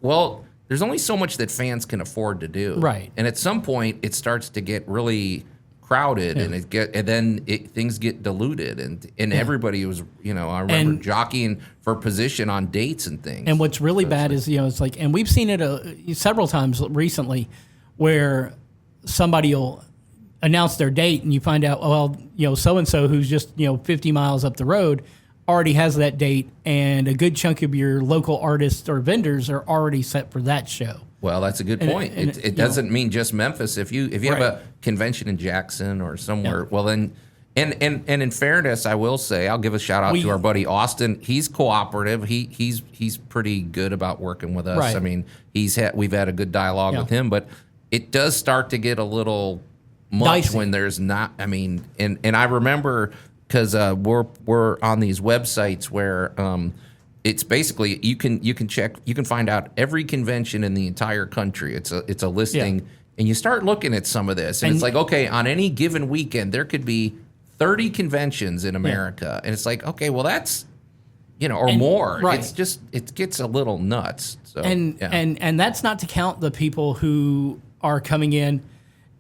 Well, there's only so much that fans can afford to do, right? And at some point, it starts to get really crowded, and then things get diluted, and everybody was, I remember jockeying for position on dates and things. And what's really bad is, it's like, and we've seen it several times recently, where somebody will announce their date, and you find out, so and so who's just 50 miles up the road already has that date, and a good chunk of your local artists or vendors are already set for that show. Well, that's a good point. It doesn't mean just Memphis. If you have a convention in Jackson or somewhere, well then, and in fairness, I will say, I'll give a shout out to our buddy Austin. He's cooperative. He's pretty good about working with us. Right. I mean, we've had a good dialogue with him, but it does start to get a little much dicey when there's not. I mean, and I remember, because we're on these websites where. It's basically you can find out every convention in the entire country. It's a listing, and you start looking at some of this, and it's like, okay, on any given weekend there could be 30 conventions in America, and it's like, okay, well that's more. Right. It's just, it gets a little nuts. So and that's not to count the people who are coming in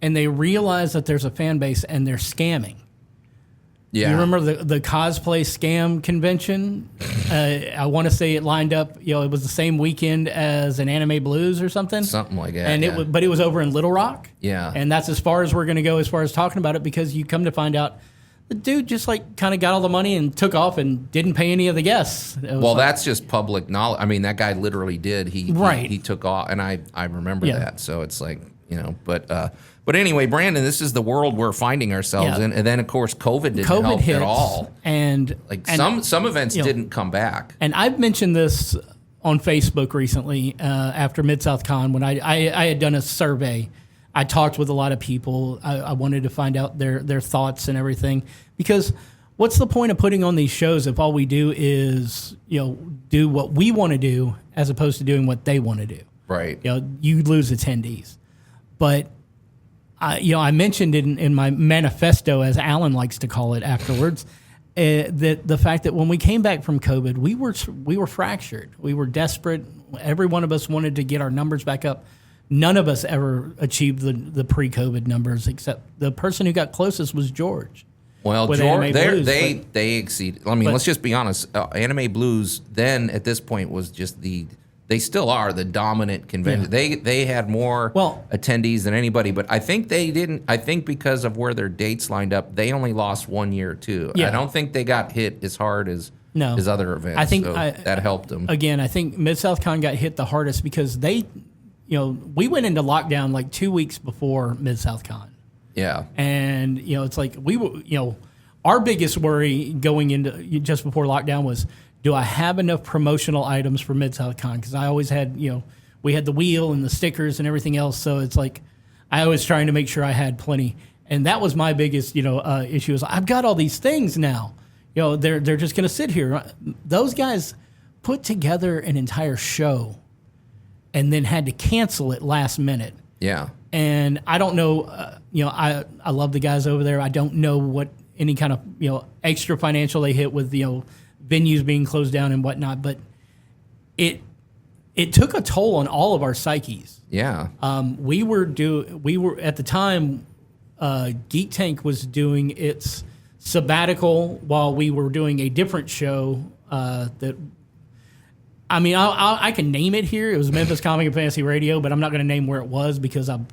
and they realize that there's a fan base and they're scamming. Yeah. You remember the cosplay scam convention? I want to say it lined up. It was the same weekend as an Anime Blues or something. Something like that. And it was over in Little Rock. Yeah. And that's as far as we're going to go as far as talking about it, because you come to find out the dude just like kind of got all the money and took off and didn't pay any of the guests. Well, that's just public knowledge. I mean, that guy literally did. He took off, and I remember that. So it's like, But anyway, Brandon, this is the world we're finding ourselves in, and then of course COVID didn't help hits, at all. And some events didn't come back. And I've mentioned this on Facebook recently after Mid-South Con when I had done a survey. I talked with a lot of people. I wanted to find out their thoughts and everything, because what's the point of putting on these shows if all we do is, do what we want to do as opposed to doing what they want to do? Right. You lose attendees. But I mentioned in my manifesto, as Alan likes to call it afterwards, that the fact that when we came back from COVID, we were fractured. We were desperate. Every one of us wanted to get our numbers back up. None of us ever achieved the pre-COVID numbers, except the person who got closest was George. Well, George, they exceeded. I mean, let's just be honest. Anime Blues then at this point was just they still are the dominant convention. Yeah. They had more attendees than anybody, but I think they didn't. I think because of where their dates lined up, they only lost 1 year too. Yeah. I don't think they got hit as hard as other events. I think that helped them. Again, I think Mid-South Con got hit the hardest because they, we went into lockdown like 2 weeks before Mid-South Con. Yeah. And, it's like we were, our biggest worry going into just before lockdown was, do I have enough promotional items for Mid-South Con? Because I always had, we had the wheel and the stickers and everything else. So it's like I was trying to make sure I had plenty. And that was my biggest, issue is I've got all these things now. They're just going to sit here. Those guys put together an entire show and then had to cancel it last minute. Yeah. And I don't know, I love the guys over there. I don't know what any kind of, extra financial they hit with, venues being closed down and whatnot, but it took a toll on all of our psyches. Yeah. We were at the time, Geek Tank was doing its sabbatical while we were doing a different show, I can name it here. It was Memphis Comic and Fantasy Radio, but I'm not going to name where it was because okay.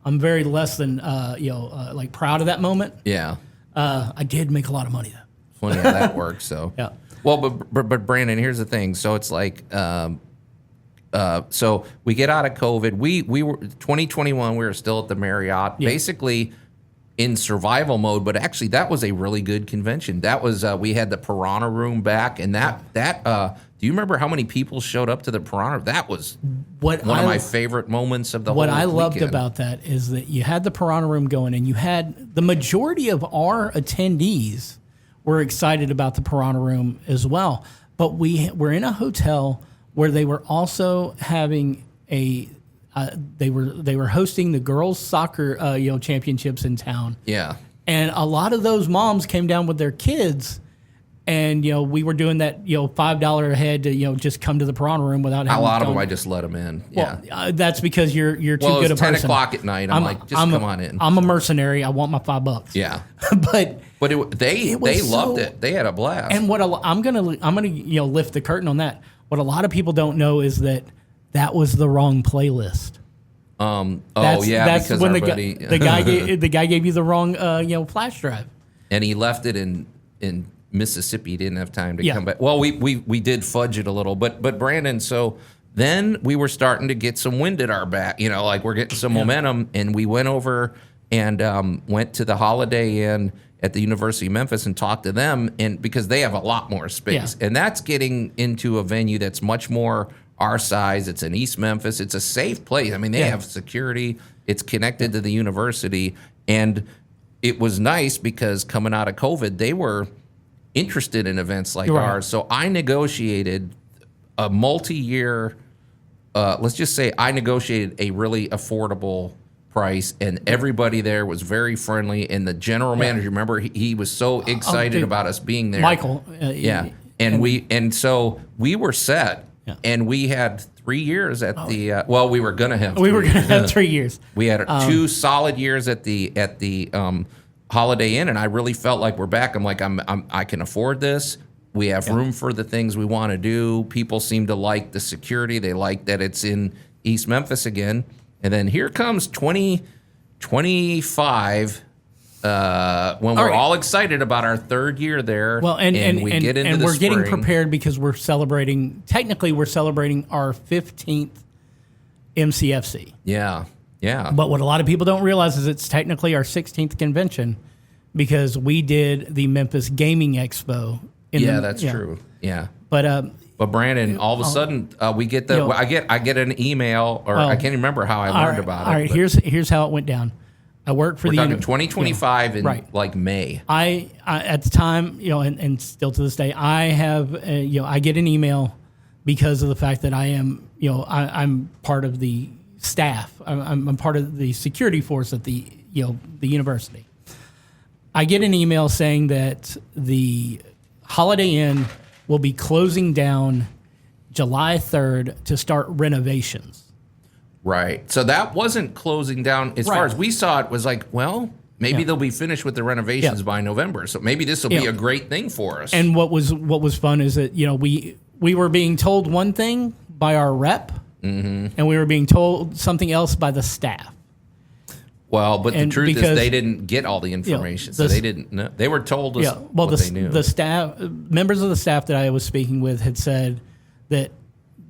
I'm very less than like proud of that moment. Yeah. I did make a lot of money though. Funny how that works. So yeah. Well, but Brandon, here's the thing. So it's like, so we get out of COVID. We were 2021. We were still at the Marriott, basically in survival mode. But actually, that was a really good convention. That was we had the Piranha Room back, and that do you remember how many people showed up to the Piranha? That was one of my favorite moments of the whole weekend. What I loved about that is that you had the Piranha Room going, and you had the majority of our attendees were excited about the Piranha Room as well. But we were in a hotel where they were also having they were hosting the girls soccer championships in town. Yeah, and a lot of those moms came down with their kids. And, we were doing that, $5 a head to, just come to the Piranha Room without having a lot of them, I just let them in. Yeah. Well, that's because you're too good a person. 10 o'clock at night. I'm like, just come on in. I'm a mercenary. I want my $5. Yeah. but they loved it. They had a blast. And what I'm gonna lift the curtain on that. What a lot of people don't know is that was the wrong playlist. That's because when the guy gave you the wrong flash drive. And he left it in Mississippi. Didn't have time to come back. Well, we did fudge it a little, but Brandon, so then we were starting to get some wind at our back, like we're getting some momentum, and we went over and went to the Holiday Inn at the University of Memphis and talked to them, and because they have a lot more space, and that's getting into a venue that's much more our size. It's in East Memphis. It's a safe place. I mean, they have security. It's connected to the university, and it was nice because coming out of COVID, they were interested in events like ours. So I negotiated a multi-year, let's just say I negotiated a really affordable price, and everybody there was very friendly. And the general manager, remember, he was so excited about us being there. Michael. And so we were set, and we had 3 years at the, we were going to have 3 years. We had 2 solid years at the Holiday Inn, and I really felt like we're back. I'm like, I can afford this. We have room for the things we want to do. People seem to like the security. They like that it's in East Memphis again. And then here comes 2025, when we're all excited about our 3rd year there. Well, and we get into the spring. Getting prepared because we're celebrating our 15th MCFC. Yeah. Yeah. But what a lot of people don't realize is it's technically our 16th convention because we did the Memphis Gaming Expo. That's true. Yeah. But But Brandon, all of a sudden, we get the I get an email, or I can't even remember how I learned about it. All right, here's how it went down. I worked for we're talking 2025 in like May. I at the time, and still to this day, I have I get an email because of the fact that I am I'm part of the staff. I'm part of the security force at the the university. I get an email saying that the Holiday Inn will be closing down July 3rd to start renovations. Right. So that wasn't closing down. As far as we saw it, was like, well, maybe they'll be finished with the renovations by November. So maybe this will be a great thing for us. And what was fun is that, we were being told one thing by our rep, and we were being told something else by the staff. Well, but the truth is they didn't get all the information, so they didn't know. They were told us what they knew. The staff, members of the staff that I was speaking with had said that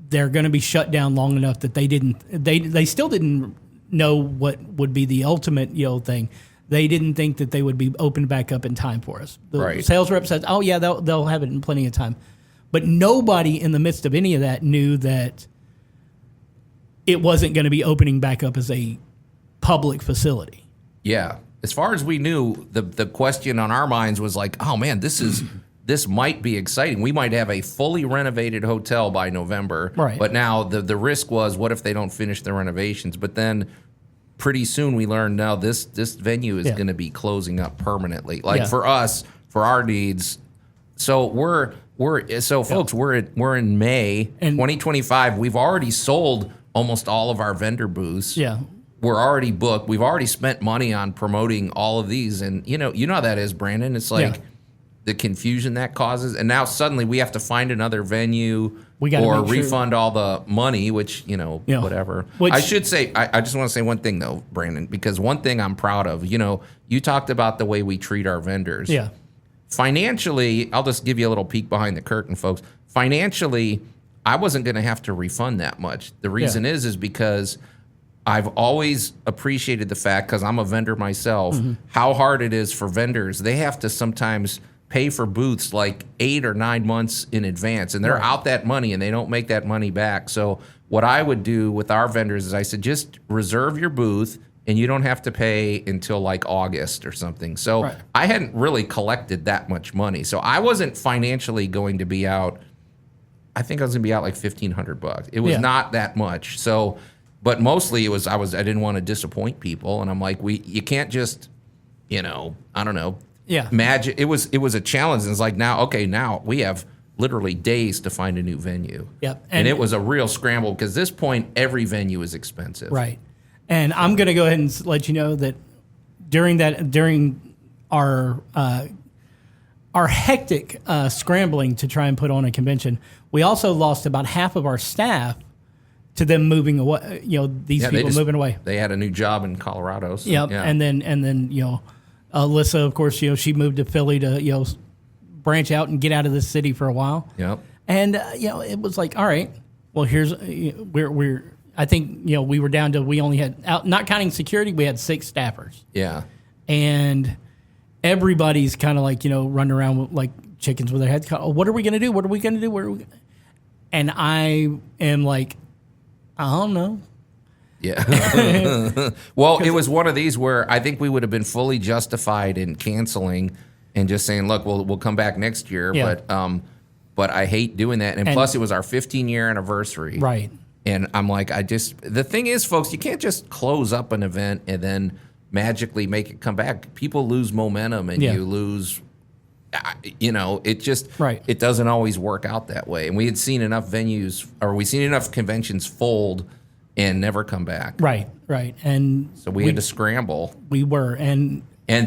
they're going to be shut down long enough that they still didn't know what would be the ultimate thing. They didn't think that they would be opened back up in time for us. The sales rep said, "Oh yeah, they'll have it in plenty of time," but nobody in the midst of any of that knew that it wasn't going to be opening back up as a public facility. Yeah. As far as we knew, the question on our minds was like, oh man, this might be exciting. We might have a fully renovated hotel by November. Right. But now the risk was, what if they don't finish the renovations? But then pretty soon we learned, no, this venue is going to be closing up permanently. Like for us, for our needs. So folks, we're in May 2025. We've already sold almost all of our vendor booths. Yeah. We're already booked. We've already spent money on promoting all of these. And you know how that is, Brandon. It's like the confusion that causes. And now suddenly we have to find another venue or refund all the money, which, whatever. I should say, I just want to say one thing though, Brandon, because one thing I'm proud of, you talked about the way we treat our vendors. Yeah. Financially, I'll just give you a little peek behind the curtain, folks. Financially, I wasn't going to have to refund that much. The reason is because I've always appreciated the fact, because I'm a vendor myself, how hard it is for vendors. They have to sometimes pay for booths like 8 or 9 months in advance, and they're out that money, and they don't make that money back. So what I would do with our vendors is I said, just reserve your booth, and you don't have to pay until like August or something. So I hadn't really collected that much money. So I wasn't financially going to be out. I think I was going to be out like $1,500. It was not that much. So... But mostly it was I didn't want to disappoint people, and I'm like, you can't just, I don't know. Yeah. Imagine it was a challenge, and it's like now we have literally days to find a new venue. Yep. And it was a real scramble because at this point every venue is expensive. Right. And I'm going to go ahead and let you know that during our hectic scrambling to try and put on a convention, we also lost about half of our staff to them moving away, these people moving away. They had a new job in Colorado. So, and then Alyssa, of course, she moved to Philly to branch out and get out of the city for a while. Yep. And it was like, all right, well, here's we're I think we were down to, we only had, not counting security, we had 6 staffers. Yeah. And everybody's kind of like running around with, like chickens with their heads cut. Oh, what are we gonna do? What are we gonna do? And I am like, I don't know. Yeah. Well, it was one of these where I think we would have been fully justified in canceling and just saying, look, we'll come back next year. Yeah. But I hate doing that. And plus, it was our 15-year anniversary. Right. And I'm like, the thing is, folks, you can't just close up an event and then magically make it come back. People lose momentum and you lose... it just it doesn't always work out that way. And we had seen enough conventions fold and never come back. Right. And so we had to scramble. We were, and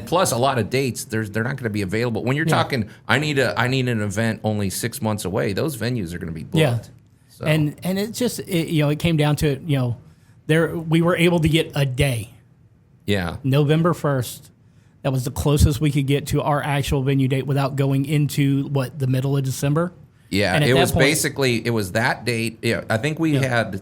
plus a lot of dates, they're not going to be available. When you're talking, I need an event only 6 months away. Those venues are going to be booked. Yeah. So. And it just it came down to it. We were able to get a day. Yeah. November 1st. That was the closest we could get to our actual venue date without going into the middle of December. Yeah, it was that date. Yeah, I think we had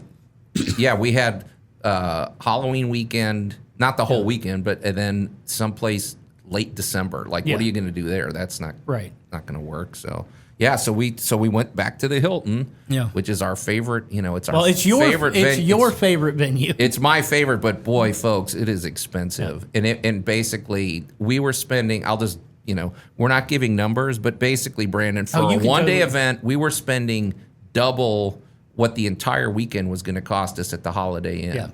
Halloween weekend, not the whole weekend, but and then someplace late December. Like, what are you going to do there? That's not right. Not going to work. So yeah, so we went back to the Hilton, which is our favorite. It's our favorite. It's your favorite venue. It's my favorite, but boy, folks, it is expensive. And basically, we were spending. I'll just we're not giving numbers, but basically, Brandon, for a one-day event, we were spending double what the entire weekend was going to cost us at the Holiday Inn. Yeah.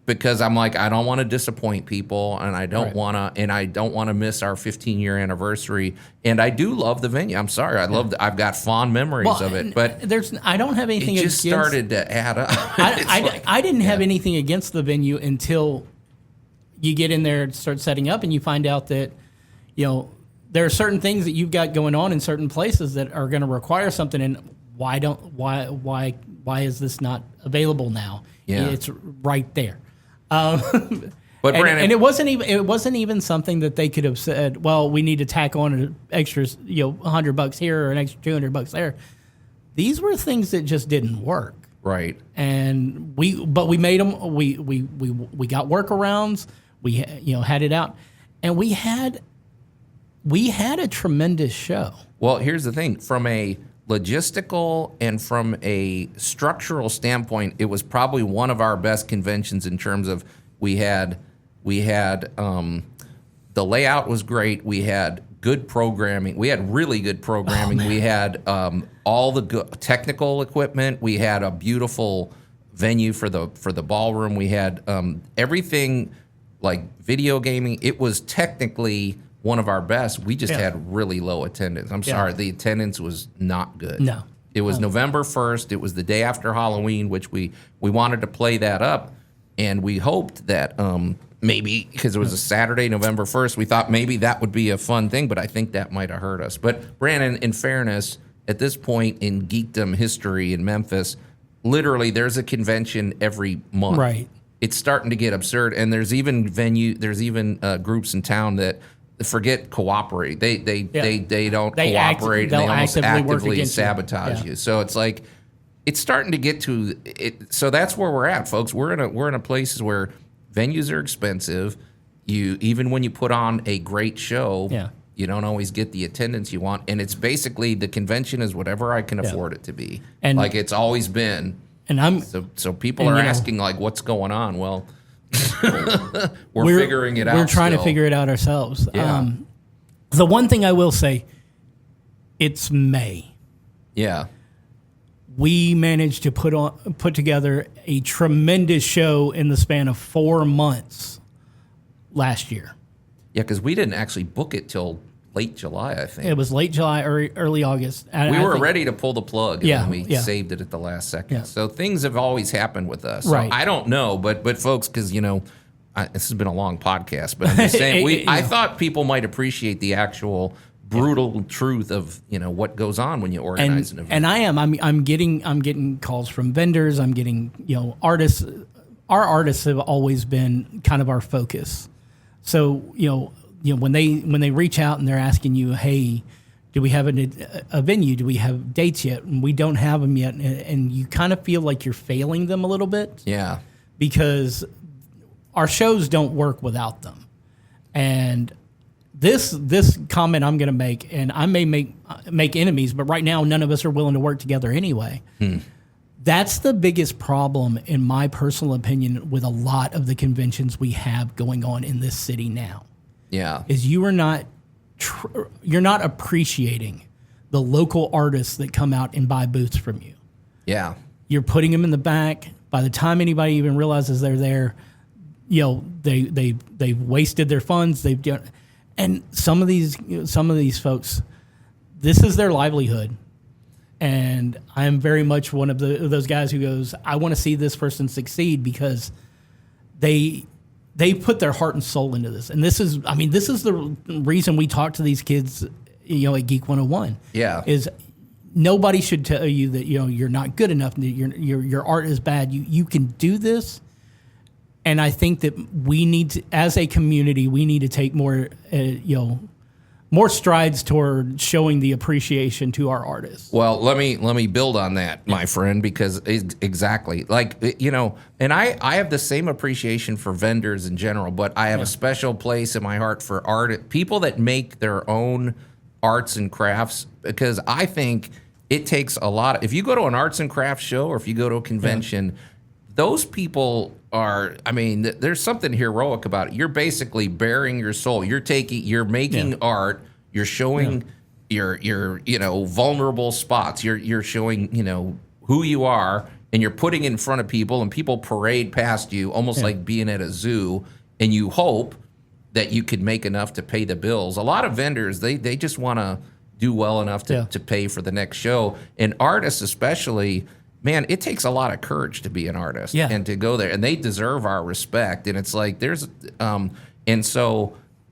Because I'm like, I don't want to disappoint people, and I don't want to miss our 15-year anniversary. And I do love the venue. I'm sorry, I've got fond memories of it. But I don't have anything. It just started to add up. I didn't have anything against the venue until you get in there and start setting up, and you find out that there are certain things that you've got going on in certain places that are going to require something. And why is this not available now? Yeah. It's right there. But Brandon, and it wasn't even something that they could have said, well, we need to tack on an extra, $100 here or an extra $200 there. These were things that just didn't work. Right. And we made them. We got workarounds. We had it out, and we had a tremendous show. Well, here's the thing: from a logistical and from a structural standpoint, it was probably one of our best conventions in terms of we had the layout was great. We had good programming. We had really good programming. We had all the good technical equipment. We had a beautiful venue for the ballroom. We had everything like video gaming. It was technically one of our best. We just had really low attendance. I'm sorry, the attendance was not good. No. It was November 1st. It was the day after Halloween, which we wanted to play that up, and we hoped that maybe, because it was a Saturday, November 1st, we thought maybe that would be a fun thing, but I think that might have hurt us. But Brandon, in fairness, at this point in geekdom history in Memphis, literally there's a convention every month. Right. It's starting to get absurd, and there's even groups in town that forget cooperate. They don't cooperate. They almost actively sabotage you. So it's like it's starting to get to it. So that's where we're at, folks. We're in a place where venues are expensive. Even when you put on a great show, you don't always get the attendance you want. And it's basically the convention is whatever I can afford it to be, and like it's always been. And so people are asking like, what's going on? Well. We're figuring it out. We're trying to figure it out ourselves. Yeah. The one thing I will say, it's May. Yeah. We managed to put together a tremendous show in the span of 4 months last year. Yeah, because we didn't actually book it till late July, I think. It was late July, early August. We were ready to pull the plug, and then we saved it at the last second. Yeah. So things have always happened with us. So right. I don't know, but folks, because, this has been a long podcast, but I'm just saying, I thought people might appreciate the actual brutal truth of, what goes on when you organize an event. And I'm getting calls from vendors. I'm getting, artists. Our artists have always been kind of our focus. So, when they reach out and they're asking you, hey, do we have a venue? Do we have dates yet? And we don't have them yet. And you kind of feel like you're failing them a little bit. Yeah. Because our shows don't work without them. And this comment I'm going to make, and I may make enemies, but right now none of us are willing to work together anyway. That's the biggest problem, in my personal opinion, with a lot of the conventions we have going on in this city now. Yeah, is you're not appreciating the local artists that come out and buy booths from you. Yeah, you're putting them in the back. By the time anybody even realizes they're there, they've wasted their funds. And some of these folks, this is their livelihood. And I'm very much one of those guys who goes, I want to see this person succeed because they put their heart and soul into this. And this is the reason we talk to these kids, at Geek 101. Yeah. Is nobody should tell you that, you're not good enough, that your art is bad. You can do this. And I think that we need to, as a community, we need to take more, more strides toward showing the appreciation to our artists. Well, let me build on that, my friend, because exactly, like, you know, and I have the same appreciation for vendors in general, but I have a special place in my heart for people that make their own arts and crafts, because I think it takes a lot. If you go to an arts and crafts show or if you go to a convention, those people are, I mean, there's something heroic about it. You're basically bearing your soul. You're making art. You're showing your you know, vulnerable spots. You're showing, you know, who you are, and you're putting it in front of people, and people parade past you almost like being at a zoo, and you hope that you could make enough to pay the bills. A lot of vendors, they just want to do well enough to pay for the next show. And artists especially, man, it takes a lot of courage to be an artist and to go there, and they deserve our respect. And it's like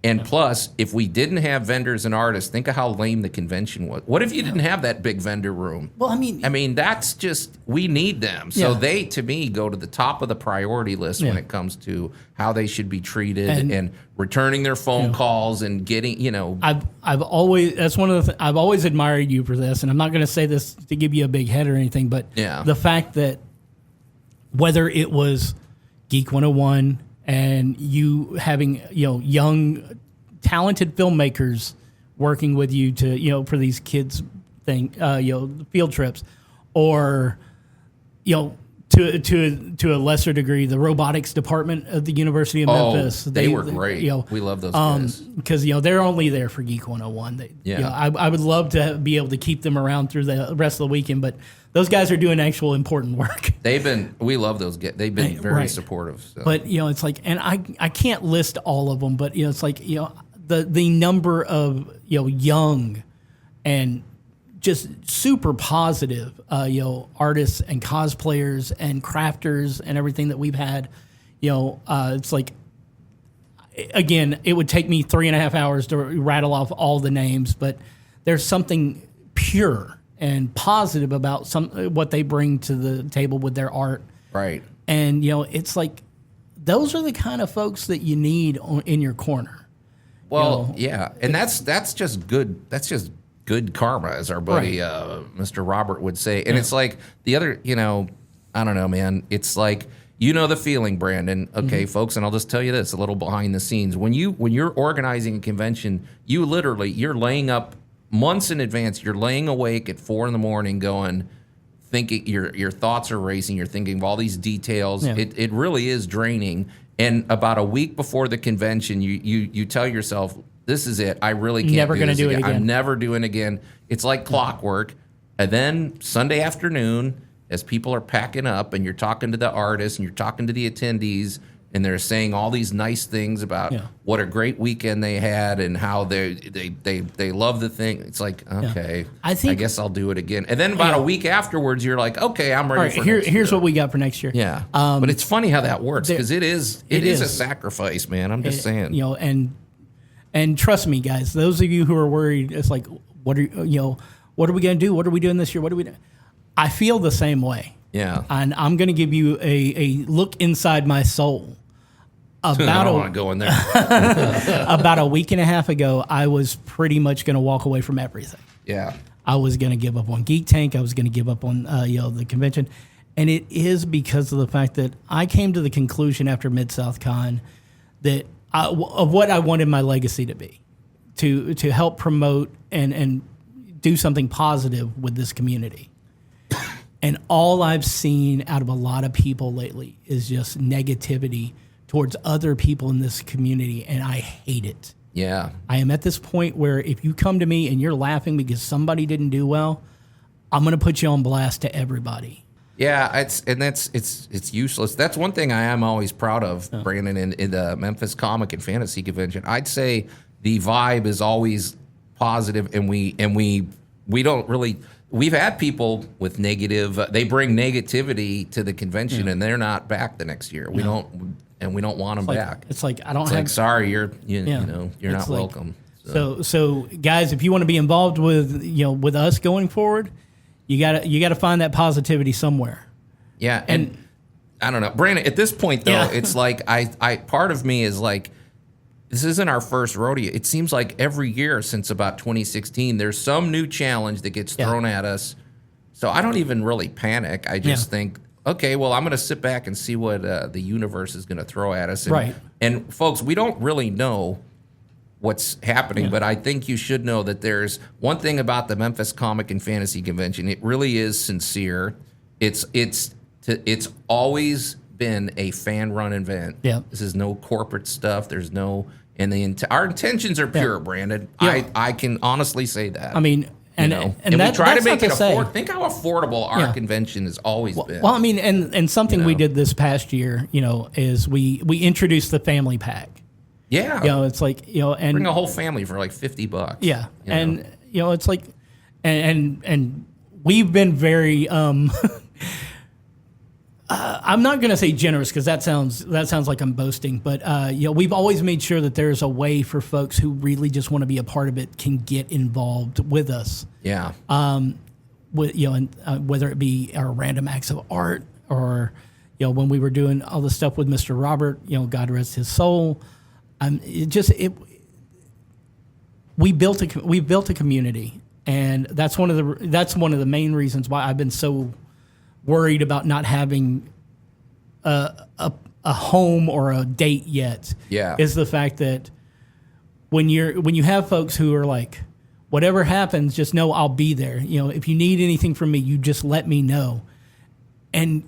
and plus, if we didn't have vendors and artists, think of how lame the convention was. What if you didn't have that big vendor room? Well, I mean, that's just, we need them. So they, to me, go to the top of the priority list when it comes to how they should be treated and returning their phone calls and getting, you know. I've always, that's one of the I've always admired you for this, and I'm not going to say this to give you a big head or anything, but the fact that whether it was Geek 101 and you having, you know, young, talented filmmakers working with you to, you know, for these kids you know, field trips, or, you know, to a lesser degree, the robotics department of the University of Memphis. They were great. You know, we love those guys. Because, you know, they're only there for Geek 101. You know, I would love to be able to keep them around through the rest of the weekend, but those guys are doing actual important work. We love those guys. They've been very supportive. So. But, you know, it's like, and I can't list all of them, but, you know, it's like, you know, the number of, you know, young and just super positive, you know, artists and cosplayers and crafters and everything that we've had, you know, it's like, again, it would take me 3.5 hours to rattle off all the names, but there's something pure and positive about what they bring to the table with their art. Right. And, you know, it's like, those are the kind of folks that you need in your corner. Well, you know, and that's just good. That's just good karma, as our buddy Mr. Robert would say. And it's like the other, you know, I don't know, man. It's like, you know the feeling, Brandon. Okay, folks, and I'll just tell you this, a little behind the scenes. When you're organizing a convention, you're laying up months in advance. You're laying awake at 4 a.m. going, thinking, your thoughts are racing. You're thinking of all these details. Yeah. It really is draining. And about a week before the convention, you tell yourself, this is it. I really can't never going to do it again. I'm never doing it again. It's like clockwork. And then Sunday afternoon, as people are packing up and you're talking to the artists and you're talking to the attendees, and they're saying all these nice things about what a great weekend they had and how they love the thing. It's like, okay, I guess I'll do it again. And then about a week afterwards, you're like, okay, I'm ready for next year. Here's what we got for next year. Yeah. But it's funny how that works, because it is a sacrifice, man. I'm just saying. You know, and trust me, guys, those of you who are worried, it's like, what are we going to do? What are we doing this year? What are we doing? I feel the same way. Yeah. And I'm going to give you a look inside my soul. I don't want to go in there. About a week and a half ago, I was pretty much going to walk away from everything. Yeah. I was going to give up on Geek Tank. I was going to give up on the convention. And it is because of the fact that I came to the conclusion after Mid-South Con that of what I wanted my legacy to be, to help promote and do something positive with this community. And all I've seen out of a lot of people lately is just negativity towards other people in this community, and I hate it. Yeah. I am at this point where if you come to me and you're laughing because somebody didn't do well, I'm going to put you on blast to everybody. Yeah, it's useless. That's one thing I am always proud of, Brandon, in the Memphis Comic and Fantasy Convention. I'd say the vibe is always positive, and we don't really. We've had people with negative. They bring negativity to the convention, and they're not back the next year. We don't want them back. It's like I don't. It's have, like sorry, you're not welcome. So guys, if you want to be involved with us going forward, you gotta find that positivity somewhere. Yeah, and I don't know, Brandon. At this point, though, it's like I part of me is like, this isn't our first rodeo. It seems like every year since about 2016, there's some new challenge that gets thrown at us. So I don't even really panic. I just think, okay, well, I'm going to sit back and see what the universe is going to throw at us. And, and folks, we don't really know what's happening, but I think you should know that there's one thing about the Memphis Comic and Fantasy Convention. It really is sincere. It's always been a fan-run event. Yeah. This is no corporate stuff. There's no, and our intentions are pure, Brandon. I can honestly say that. I mean, and we try to make it affordable. Think how affordable our convention has always been. Well, I mean, and something we did this past year, is we introduced the family pack. Yeah. It's like, and bring a whole family for like $50. Yeah. And it's like, and we've been very, I'm not going to say generous because that sounds like I'm boasting, but we've always made sure that there's a way for folks who really just want to be a part of it can get involved with us. Yeah. And whether it be our random acts of art or when we were doing all the stuff with Mr. Robert, God rest his soul. We built a community, and that's one of the main reasons why I've been so worried about not having a home or a date yet. Yeah, is the fact that when you have folks who are like, whatever happens, just know I'll be there. If you need anything from me, you just let me know, and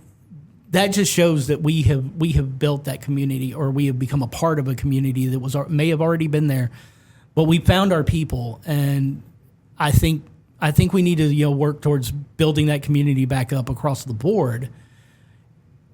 that just shows that we have built that community, or we have become a part of a community that may have already been there, but we found our people, and I think we need to work towards building that community back up across the board.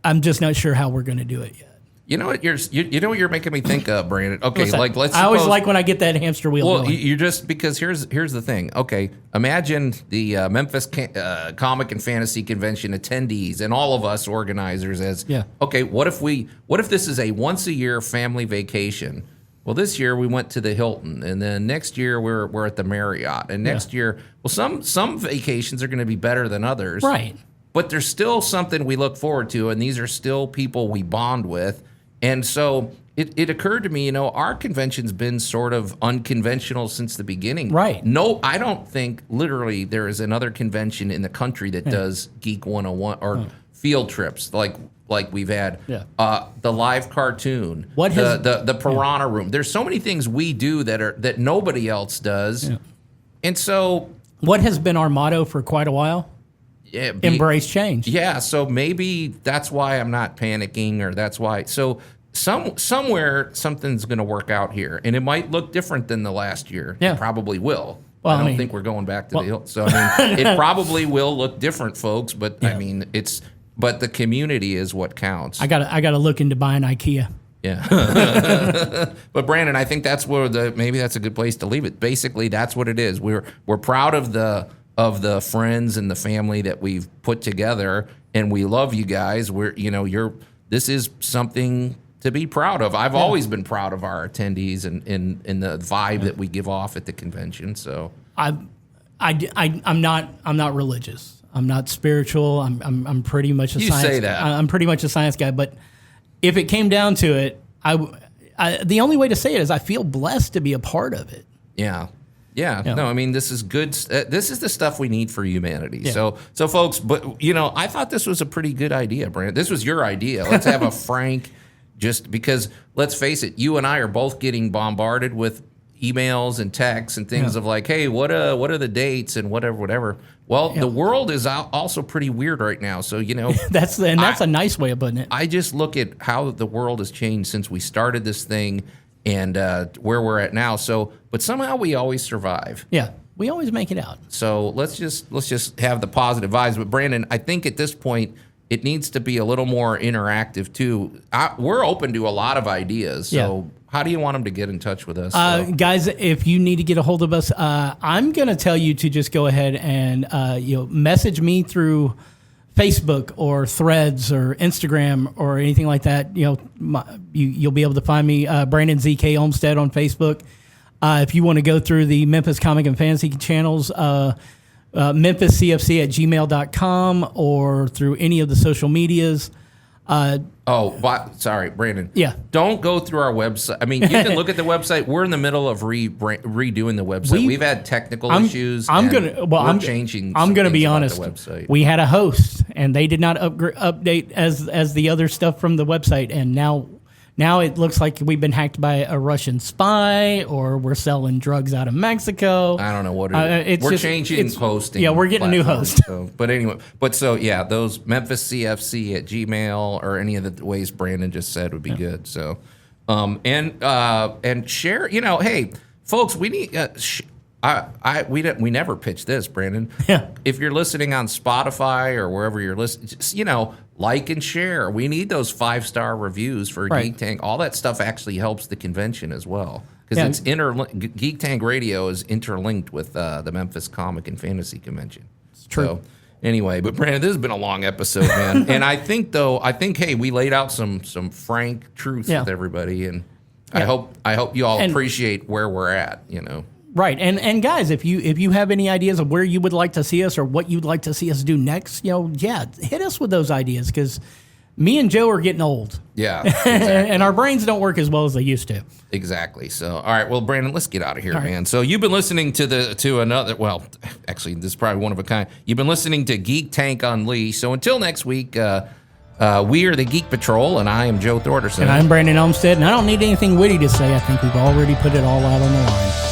I'm just not sure how we're going to do it yet. You know what you're making me think of, Brandon. Okay, let's. I always like when I get that hamster wheel. Well, going. you're just because here's the thing. Okay, imagine the Memphis Comic and Fantasy Convention attendees and all of us organizers as okay. What if this is a once a year family vacation? Well, this year we went to the Hilton, and then next year we're at the Marriott, and next year, some vacations are going to be better than others, right? But there's still something we look forward to, and these are still people we bond with. And so it occurred to me, our convention's been sort of unconventional since the beginning. Right. No, I don't think literally there is another convention in the country that does Geek 101 or field trips like we've had. Yeah. The live cartoon, the Piranha Room. There's so many things we do that nobody else does. Yeah. And so what has been our motto for quite a while? Yeah, embrace change. Yeah, so maybe that's why I'm not panicking, or that's why. So somewhere something's going to work out here, and it might look different than the last year. Yeah, it probably will. Well, I don't think we're going back to the hill. So it probably will look different, folks. But but the community is what counts. I got to look into buying IKEA. Yeah. But Brandon, I think that's where maybe that's a good place to leave it. Basically, that's what it is. We're proud of the friends and the family that we've put together, and we love you guys. This is something to be proud of. I've always been proud of our attendees and the vibe that we give off at the convention. So I'm not religious. I'm not spiritual. I'm pretty much a science. You say that. I'm pretty much a science guy. But if it came down to it, the only way to say it is I feel blessed to be a part of it. Yeah. Yeah, no, I mean, this is good. This is the stuff we need for humanity. Yeah. So folks, but I thought this was a pretty good idea, Brandon. This was your idea. Let's have a frank, just because let's face it, you and I are both getting bombarded with emails and texts and things of like, hey, what are the dates and whatever. Well, the world is also pretty weird right now. So that's a nice way of putting it. I just look at how the world has changed since we started this thing. And where we're at now. So, but somehow we always survive. Yeah, we always make it out. So let's just have the positive vibes. But Brandon, I think at this point it needs to be a little more interactive too. We're open to a lot of ideas. So how do you want them to get in touch with us? Guys, if you need to get a hold of us, I'm going to tell you to just go ahead and message me through Facebook or Threads or Instagram or anything like that. You'll be able to find me, Brandon ZK Olmstead on Facebook. If you want to go through the Memphis Comic and Fantasy channels, MemphIsCFC@gmail.com or through any of the social medias. Sorry, Brandon. Yeah. Don't go through our website. I mean, you can look at the website. We're in the middle of redoing the website. We've had technical issues. I'm changing. I'm going to be about honest. The website. We had a host, and they did not update as the other stuff from the website, and now it looks like we've been hacked by a Russian spy, or we're selling drugs out of Mexico. I don't know what it is. We're changing hosting. Yeah, we're getting a new host. But anyway, those MemPHIS at Gmail or any of the ways Brandon just said would be good. So, and share. Hey, folks, we need. We never pitched this, Brandon. Yeah. If you're listening on Spotify or wherever you're listening, just, like and share. We need those 5-star reviews for Geek Tank. All that stuff actually helps the convention as well, because Geek Tank Radio is interlinked with the Memphis Comic and Fantasy Convention. It's true. So, anyway, but Brandon, this has been a long episode, man. And I think hey, we laid out some frank truth with everybody, and I hope you all appreciate where we're at. Right, and guys, if you have any ideas of where you would like to see us or what you'd like to see us do next, hit us with those ideas, because me and Joe are getting old. Yeah, exactly. And our brains don't work as well as they used to. Exactly. So, all right, well, Brandon, let's get out of here, man. So you've been listening to another. Well, actually, this is probably one of a kind. You've been listening to Geek Tank Unleashed. So until next week, we are the Geek Patrol, and I am Joe Thordarson. And I'm Brandon Olmstead, and I don't need anything witty to say. I think we've already put it all out on the line.